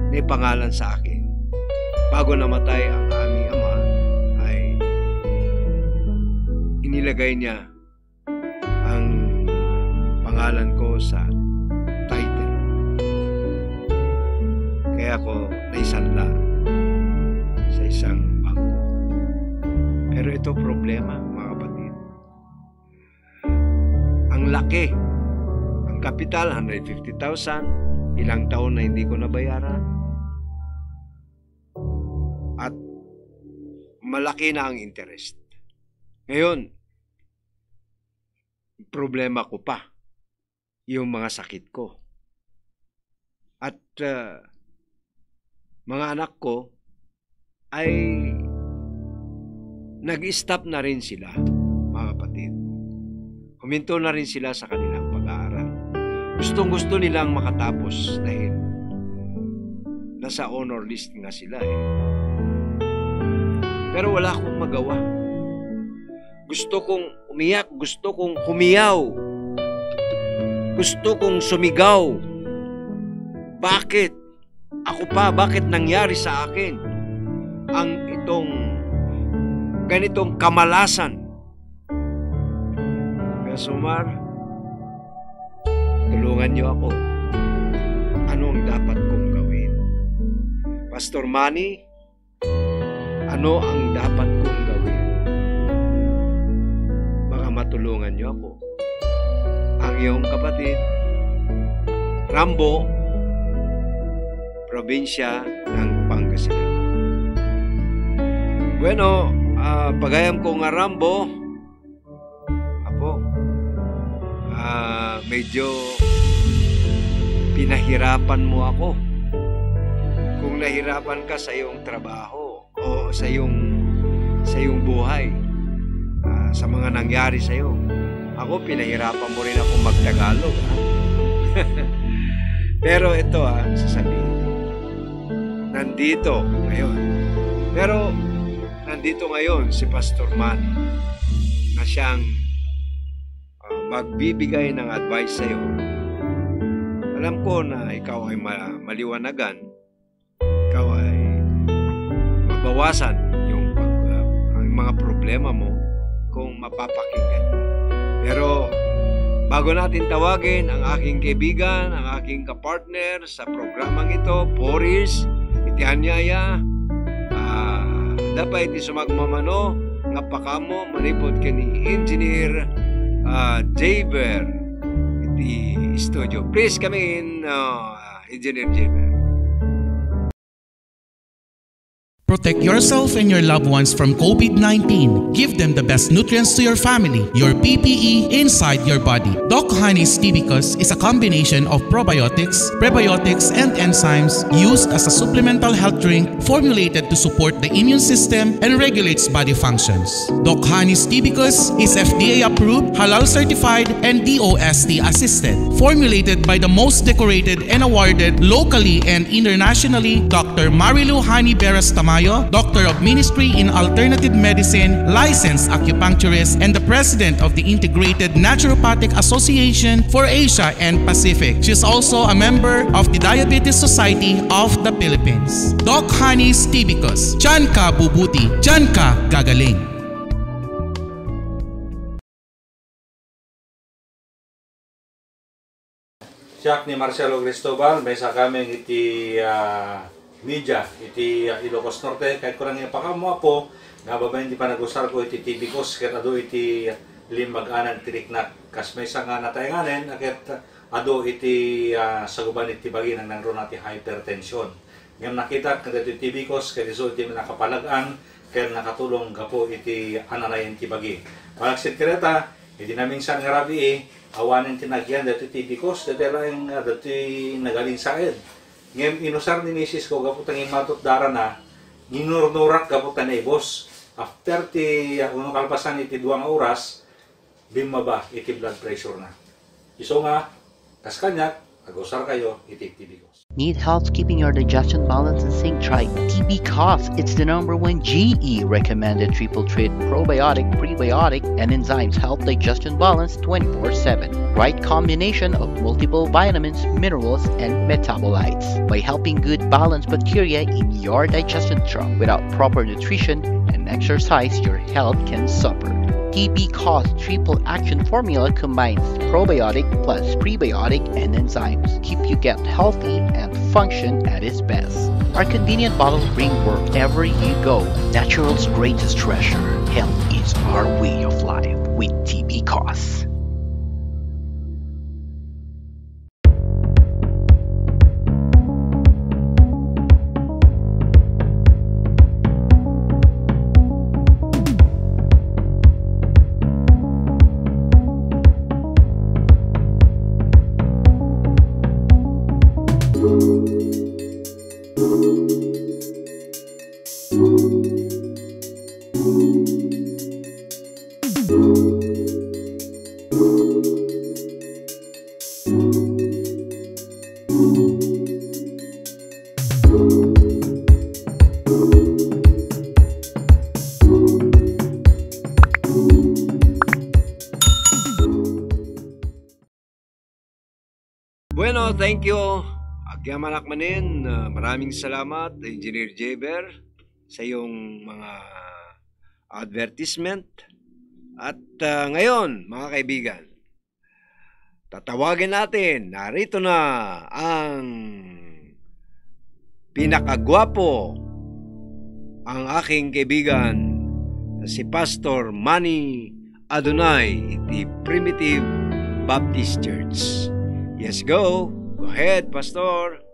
may pangalan sa akin. Bago namatay ang aming ama ay inilagay niya ang pangalan ko sa title. Kaya ako naisanla sa isang bangko. Pero ito problema, mga kapatid. Ang laki. Ang kapital, 150,000. Ilang taon na hindi ko nabayaran. malaki na ang interest. Ngayon, problema ko pa yung mga sakit ko. At mga anak ko ay nag-stop na rin sila, mga kapatid. Huminto na rin sila sa kanilang pag-aaral. Gustong-gusto nilang makatapos dahil nasa honor list nga sila eh. Pero wala akong magawa. Gusto kong umiyak, gusto kong humiyaw, gusto kong sumigaw. Bakit? Ako pa, bakit nangyari sa akin ang ganitong kamalasan? Kasumar, tulungan niyo ako. Ano ang dapat kong gawin? Pastor Manny, ano ang dapat kong gawin? Baka matulungan niyo ako. Ang iyong kapatid, Rambo, probinsya ng Pangasinan. Bueno, pagayam ko nga Rambo, medyo pinahirapan mo ako. Kung nahirapan ka sa iyong trabaho o sa iyong buhay, sa mga nangyari sa iyo, ako pinahirapan mo rin ako magtagalog. Pero ito sasabihin, nandito ngayon si Pastor Manny na siyang magbibigay ng advice sa iyo. Alam ko na ikaw ay maliwanagan, ikaw ay mabawasan ang mga problema mo kung mapapakinggan. Pero bago natin tawagin ang aking kaibigan, ang aking kapartner sa programang ito, Boris Itianyaya, dapat iti sumagmamano nga pakamo manipod ka ni Engineer Jaber iti studio. Please come in, Engineer Jaber. Protect yourself and your loved ones from COVID-19. Give them the best nutrients to your family, your PPE inside your body. Doc Honey's Tibicus is a combination of probiotics, prebiotics, and enzymes used as a supplemental health drink formulated to support the immune system and regulates body functions. Doc Honey's Tibicus is FDA approved, halal certified, and DOST assisted. Formulated by the most decorated and awarded locally and internationally, Dr. Marilu Hani Beras Tamayo, Doctor of Ministry in Alternative Medicine, licensed acupuncturist, and the President of the Integrated Naturopathic Association for Asia and Pacific. She is also a member of the Diabetes Society of the Philippines. Doc Honey's Tibicus. Diyan ka bubuti, diyan ka gagaling. Siya ni Marcelo Cristobal, may sa kami iti media, iti Ilocos Norte, kahit kurang yung pakamo po, nga babay hindi pa nag-usar ko iti Tibicus, kahit ado iti limbag-anan tiriknak, kas may sa nga natayanganin, kahit ado iti saguban iti bagi ng nangro natin hypertension. Ngayon nakita, kahit iti Tibicus, kahit iso iti nakapalagaan, kahit nakatulong ka po iti ananayin iti bagi. Malaksit kireta, iti naming sang ngarabi awanin tinagyan dati Tibicus, dati lang dati nagaling saed. Ngayon inusar ni Mrs. ko kaputang imatot dara na ginurnurak kaputan na ibos. After ti unong kalpasan iti 2 oras, bimaba iti blood pressure na. Iso nga, kas kanyak, agusar kayo iti Tibicus. Need help keeping your digestion balance and sync? Try Tibicus. It's the #1 GE recommended triple treat probiotic, prebiotic, and enzymes help digestion balance 24/7. Right combination of multiple vitamins, minerals, and metabolites. By helping good balance bacteria in your digestion tract. Without proper nutrition and exercise, your health can suffer. Tibicus triple action formula combines probiotic plus prebiotic and enzymes. Keep you gut healthy and function at its best. Our convenient bottle bring wherever you go. Natural's greatest treasure. Health is our way of life with Tibicus. Bueno, thank you. Agyaman akmanin, maraming salamat, Engineer Jaber, sa iyong mga advertisement. At ngayon, mga kaibigan, tatawagin natin, narito na ang pinakagwapo, ang aking kaibigan, si Pastor Manny Adonai, the Primitive Baptist Church. Yes, go. Go ahead, Pastor.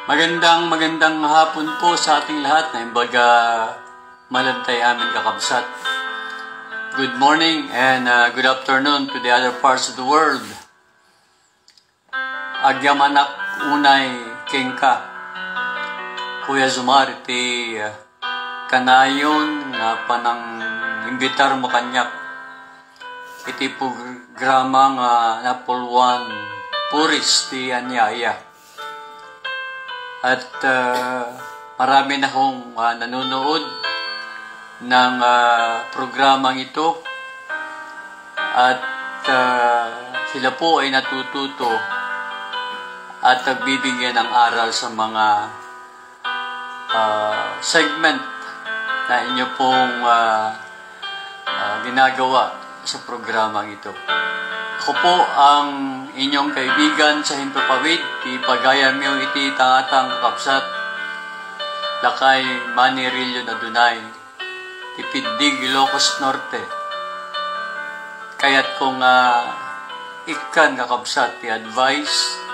Magandang hapon po sa ating lahat na imbaga malantay aming kakabsat. Good morning and good afternoon to the other parts of the world. Agyamanak unay kengka. Kuya Zumar, iti kanayon nga panang imbitar mo kanyak. Iti programa nga napulwan puris ti anyaya. At marami na hong nanonood ng programang ito at sila po ay natututo at nagbibigyan ng aral sa mga segment na inyo pong ginagawa sa programang ito. Ako po ang inyong kaibigan sa Himpapawid, ipagayam yung iti tangatang kakabsat, Lakay Manny Adonai, Tipiddig Ilocos Norte. Kaya't kung ikan kakabsat, ti advice,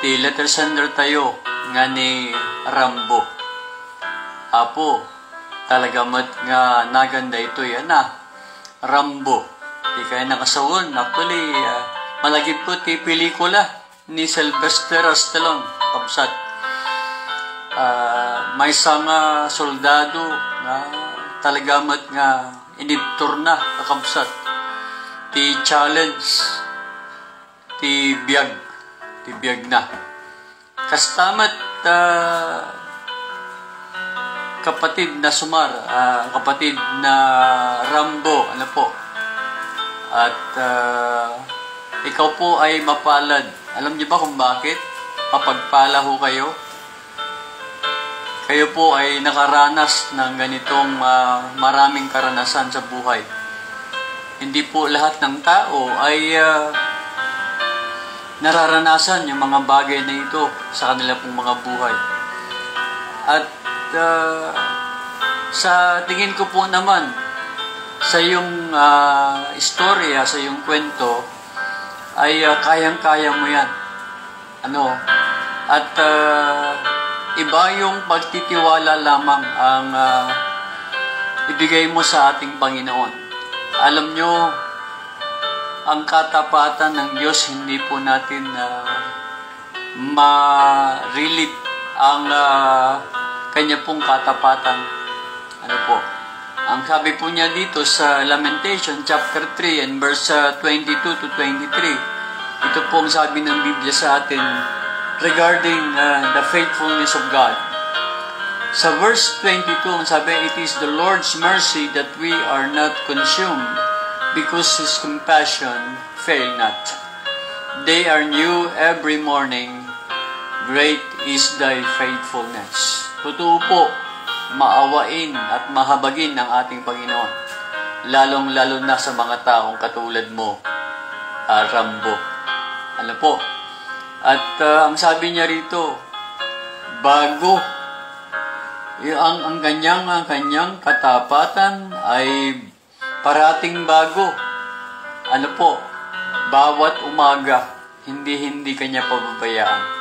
ti letter sender tayo, nga ni Rambo. Apo, talaga mat nga naganda ito yan Rambo. Di kaya nakasawon. Actually, malagip po ti pelikula ni Sylvester Stallone, kabsat. May isang soldado na talagamat nga inibtur na, kakabsat. Ti challenge, ti biyag na. Kastamat kapatid na Sumar, kapatid na Rambo, ano po. At ikaw po ay mapalad. Alam niyo ba kung bakit? Mapagpala ho kayo. Kayo po ay nakaranas ng ganitong maraming karanasan sa buhay. Hindi po lahat ng tao ay nararanasan yung mga bagay na ito sa kanila pong mga buhay. At sa tingin ko po naman, sa iyong istorya, sa iyong kwento, ay kayang-kaya mo yan. At iba yung pagtitiwala lamang ang ibigay mo sa ating Panginoon. Alam nyo, ang katapatan ng Diyos, hindi po natin ma-relate ang kanya pong katapatan. Ano po? Ang sabi po niya dito sa Lamentation chapter 3 and verse 22 to 23, ito po ang sabi ng Biblia sa atin regarding the faithfulness of God. Sa verse 22, ang sabi, it is the Lord's mercy that we are not consumed because His compassion fail not. They are new every morning. Great is thy faithfulness. Totoo po, maawain at mahabagin ng ating Panginoon, lalong-lalo na sa mga taong katulad mo, Rambo. Ano po? At ang sabi niya rito, bago, ang kanyang katapatan ay parating bago. Ano po? Bawat umaga, hindi kanya pababayaan.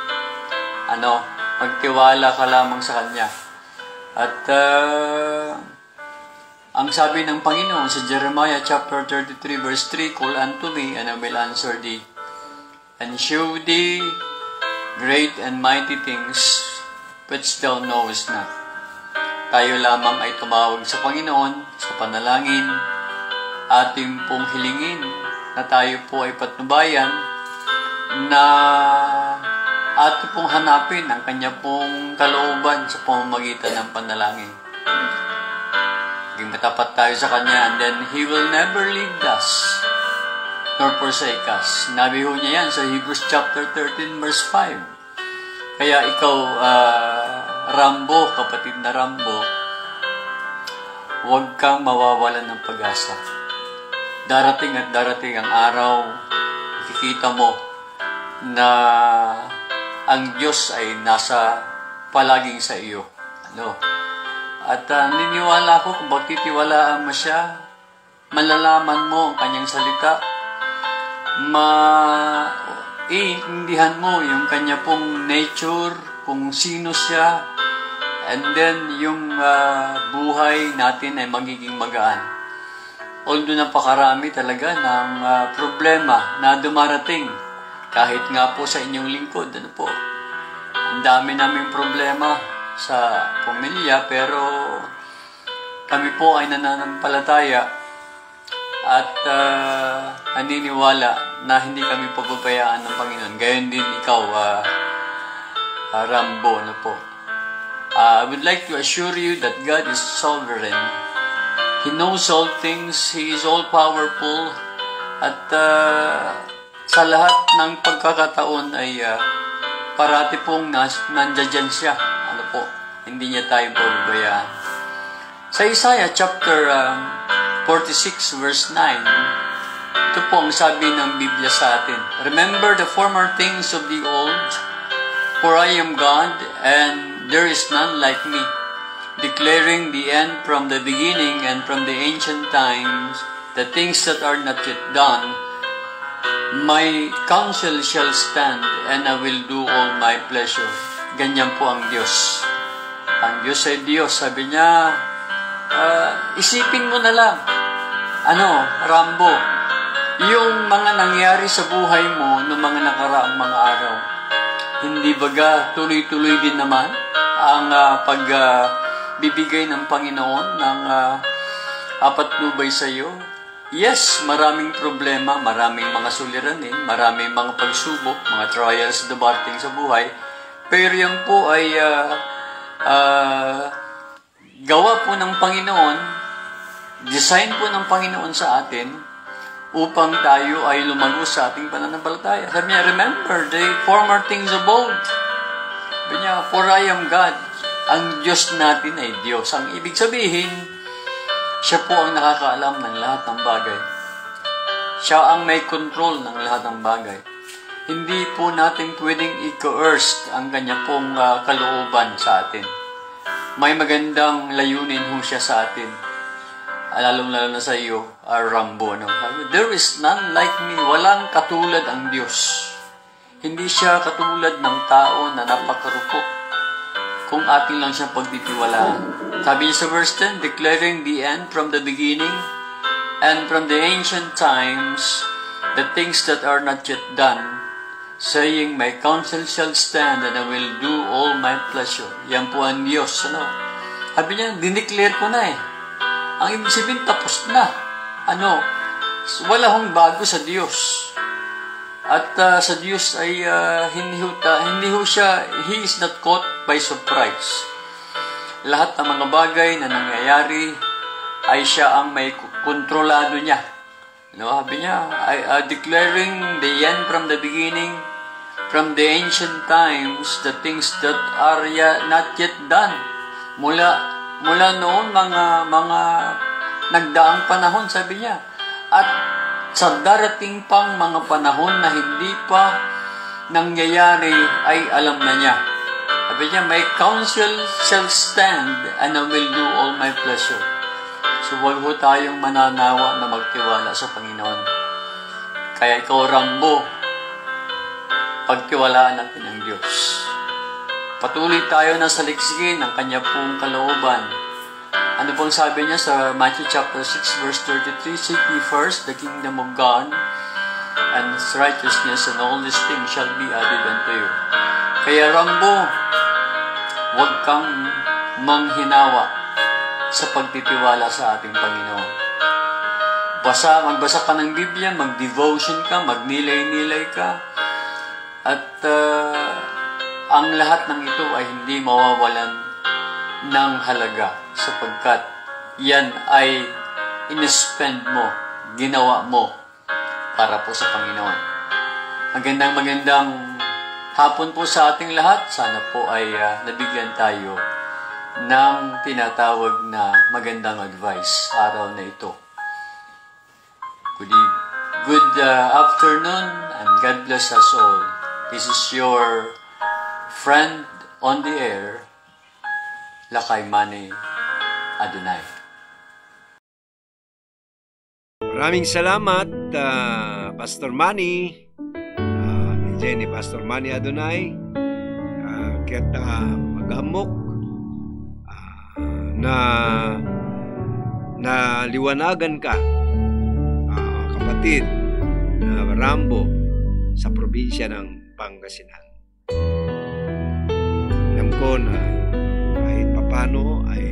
Magtiwala ka lamang sa kanya. At ang sabi ng Panginoon sa Jeremiah chapter 33 verse 3, call unto me and I will answer thee, and show thee great and mighty things which thou knowest not. Tayo lamang ay tumawag sa Panginoon sa panalangin, ating pong hilingin na tayo po ay patnubayan na atin pong hanapin ang kanya pong kalooban sa pamamagitan ng panalangin. Maging matapat tayo sa kanya, and then He will never leave us nor forsake us. Sinabi ho niya yan sa Hebrews chapter 13 verse 5. Kaya ikaw, Rambo, kapatid na Rambo, huwag kang mawawalan ng pag-asa. Darating at darating ang araw, makikita mo na ang Diyos ay nasa palaging sa iyo. At niniwala ko kung pagtitiwalaan mo siya, malalaman mo ang kanyang salita, maiintindihan mo yung kanya pong nature, kung sino siya, and then yung buhay natin ay magiging magaan. Although napakarami talaga ng problema na dumarating, kahit nga po sa inyong lingkod, ang dami naming problema sa pamilya, pero kami po ay nananampalataya at naniniwala na hindi kami pababayaan ng Panginoon. Gayon din ikaw, Rambo, I would like to assure you that God is sovereign. He knows all things. He is all-powerful. At sa lahat ng pagkakataon ay parati pong nandiyan siya. Hindi niya tayo pababayaan. Sa Isaiah chapter 46 verse 9, ito po ang sabi ng Biblia sa atin. Remember the former things of the old, for I am God, and there is none like me, declaring the end from the beginning and from the ancient times, the things that are not yet done. My counsel shall stand, and I will do all my pleasure. Ganyan po ang Diyos. Ang Diyos ay Diyos. Sabi niya, isipin mo na lang, Rambo, yung mga nangyari sa buhay mo noong mga nakaraang mga araw, hindi baga tuloy-tuloy din naman ang pagbibigay ng Panginoon ng apatnubay sa iyo? Yes, maraming problema, maraming mga suliranin, maraming mga pagsubok, mga trials na darating sa buhay, pero yan po ay gawa po ng Panginoon, design po ng Panginoon sa atin upang tayo ay lumago sa ating pananampalataya. Sabi niya, remember the former things of old. Sabi niya, for I am God. Ang Diyos natin ay Diyos. Ang ibig sabihin, siya po ang nakakaalam ng lahat ng bagay. Siya ang may control ng lahat ng bagay. Hindi po natin pwedeng i-coerce ang kanya pong kalooban sa atin. May magandang layunin ho siya sa atin. Lalo na sa iyo, Rambo. There is none like me. Walang katulad ang Diyos. Hindi siya katulad ng tao na napakarupok. Kung atin lang siya pagtitiwalaan. Sabi niya sa verse 10, declaring the end from the beginning and from the ancient times, the things that are not yet done, saying, my counsel shall stand and I will do all my pleasure. Yan po ang Diyos. Sabi niya, dineclare ko na eh. Ang ibig sabihin, tapos na. Wala hong bago sa Diyos. At sa Diyos ay hindi ho siya, He is not caught by surprise. Lahat ng mga bagay na nangyayari ay siya ang may kontrolado niya. Sabi niya, declaring the end from the beginning, from the ancient times, the things that are not yet done. Mula noon, mga nagdaang panahon, sabi niya. At sa darating pang mga panahon na hindi pa nangyayari, ay alam na niya. Sabi niya, my counsel shall stand and I will do all my pleasure. So, huwag ho tayong mananawa na magtiwala sa Panginoon. Kaya ikaw, Rambo, pagtiwalaan natin ang Diyos. Patuloy tayo na saliksikin ang kanya pong kalooban. Ano pong sabi niya sa Matthew chapter 6 verse 33, seek ye first the kingdom of God and His righteousness, and all these things shall be added unto you. Kaya Rambo, huwag kang manghinawa sa pagtitiwala sa ating Panginoon. Magbasa ka ng Biblia, mag-devotion ka, magnilay-nilay ka, At ang lahat ng ito ay hindi mawawalan ng halaga sapagkat yan ay in-spend mo, ginawa mo para po sa Panginoon. Magandang hapon po sa ating lahat. Sana po ay nabigyan tayo ng tinatawag na magandang advice araw na ito. Good afternoon and God bless us all. This is your friend on the air, Lakay Manny Adonai. Maraming salamat, Pastor Manny. Ni Pastor Manny Adonai. Kita magamok na liwanagan ka, kapatid na Rambo sa probinsya ng Pangasinan. Alam ko na kahit papano ay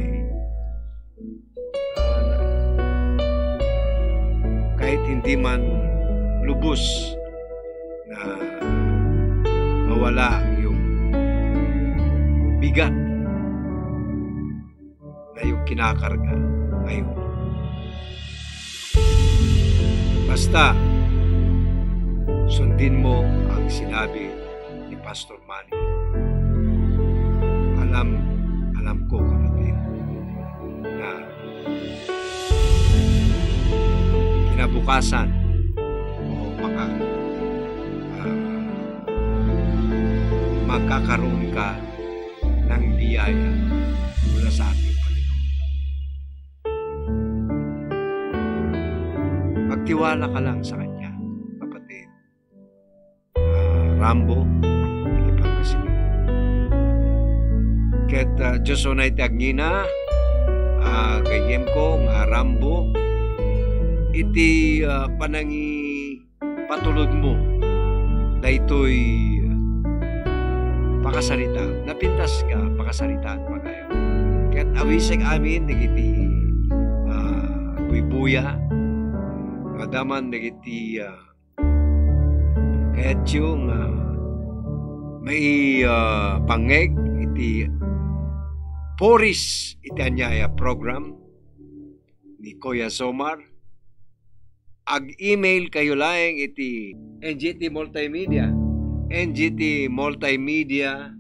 kahit hindi man lubos na mawala yung bigat na yung kinakarga ngayon. Basta sundin mo ang sinabi ni Pastor Manny. Alam ko, kapatid, na kinabukasan magkakaroon ka ng biyaya mula sa ating Panginoon. Magtiwala ka lang sa Kanya, kapatid. Rambo, hindi Pangasinan. Ket Diyos unay tagnina, gayem ko nga Rambo, iti panangi patulod mo na ito'y pakasalita, napintas ka, pakasalitaan pagayo. Kaya't awisig amin, nagiti buy-buya, madaman nagiti kaya't yung may pangeg, iti Poris, iti anyaya program ni Kuya Somar. Ag-email kayo lang iti NGT Multimedia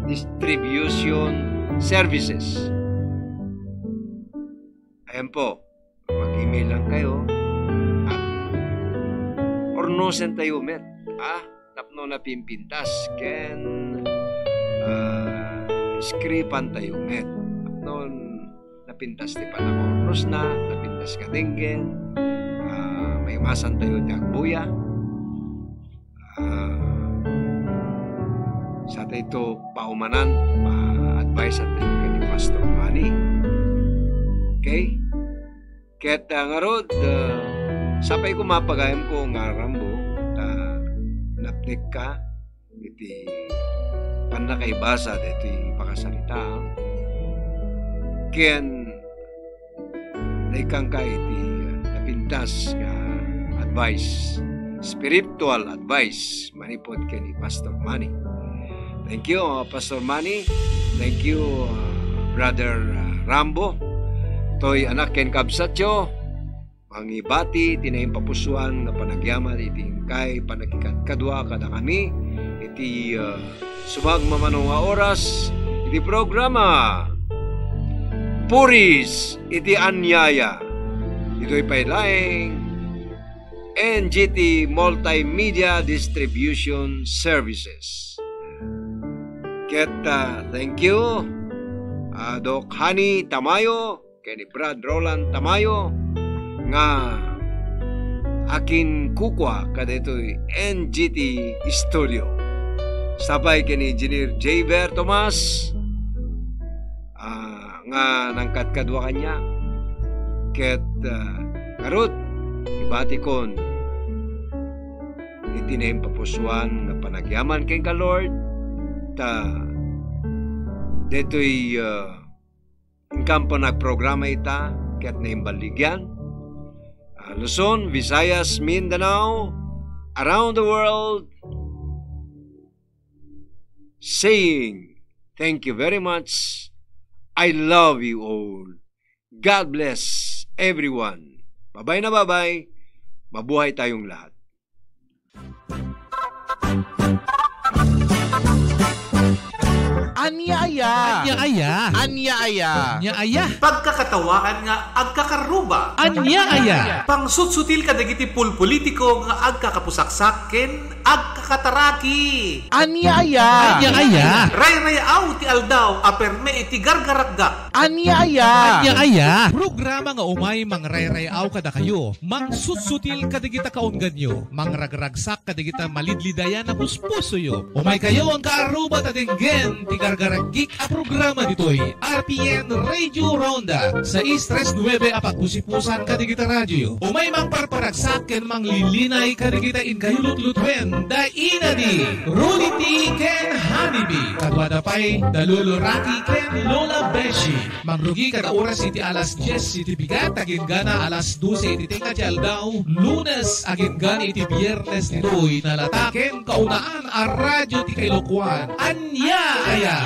Distribution Services. Ayan po, mag-email lang kayo. Ornosen tayo met. Tapno na pimpintas. Ken skripan tayo met. Tapno napintas ti panakornos na, napintas ka tinggen. May masan tayo di agbuya. Sa tayo paumanan, pa-advise at tayo kay Pastor Manny. Okay? Kaya't nga rod, sapay ko mapagayam ko nga Rambo, napnik ka, iti panakaibasa, iti pakasalita. Kayan, naikang ka iti napintas ka advice, spiritual advice, manipod kay ni Pastor Manny. Thank you, Pastor Manny. Thank you, Brother Rambo. Toy anak ken kabsatyo, mangibati, tinayong papusuan na panagyaman, itingkay, panagikat kadwa kada kami, iti subag mamanong oras, iti programa, Puris, iti anyaya, ito'y pailaing, NGT Multimedia Distribution Services. Thank you, Doc Hani Tamayo, kay Brad Roland Tamayo, nga akin kukwa kada ito'y NGT Studio. Sabay kay ni Engineer J. Ver Tomas, nga nangkat kadwa kanya. Ket karot, ibati kon, itinayong papusuan nga panagyaman kay ka Lord, deto'y ingkampo nagprograma ita kaya't naimbaligyan Luzon, Visayas, Mindanao, around the world, saying, thank you very much. I love you all. God bless everyone. Bye-bye na bye-bye. Mabuhay tayong lahat. Anya-aya. Anya-aya. Anya-aya. Anya-aya. Pagkakatawaan nga agkakaruba. Anya-aya. Pangsutsutil kadagiti pulpolitiko nga agkakapusaksaken agkakataraki. Anya-aya. Anya-aya. Ray-rayaw ti aldaw aperme iti gargaragga. Anya-aya. Anya-aya. Programa nga umay mangray-rayaw kada kayo. Mangsutsutil kadigita kaungan nyo. Mangragragsak kadigita malidlidayan na puspuso yo. Umay kayo ang kaaruba tatinggen ti gargaragik a programa ditoy RPN Radio Ronda sa Istres 9 apagpusipusan kadigita radyo. Umay mangparparagsak ken manglilinay kadigita in kayulut-lutwen da ina di Rudy T. ken Honeybee kadwada pay Dalulo Rocky ken Lola Beshi. Mangrugi kada oras iti alas 10 iti bigat agin gana alas 12 iti tinga ti aldaw Lunes agin gana iti Biyernes nitoy nalataken kaunaan a radyo ti Kailokuan. Anya-aya.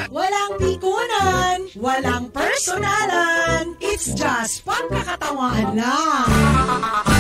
Walang pikunan, walang personalan. It's just pagkakatawanan lang.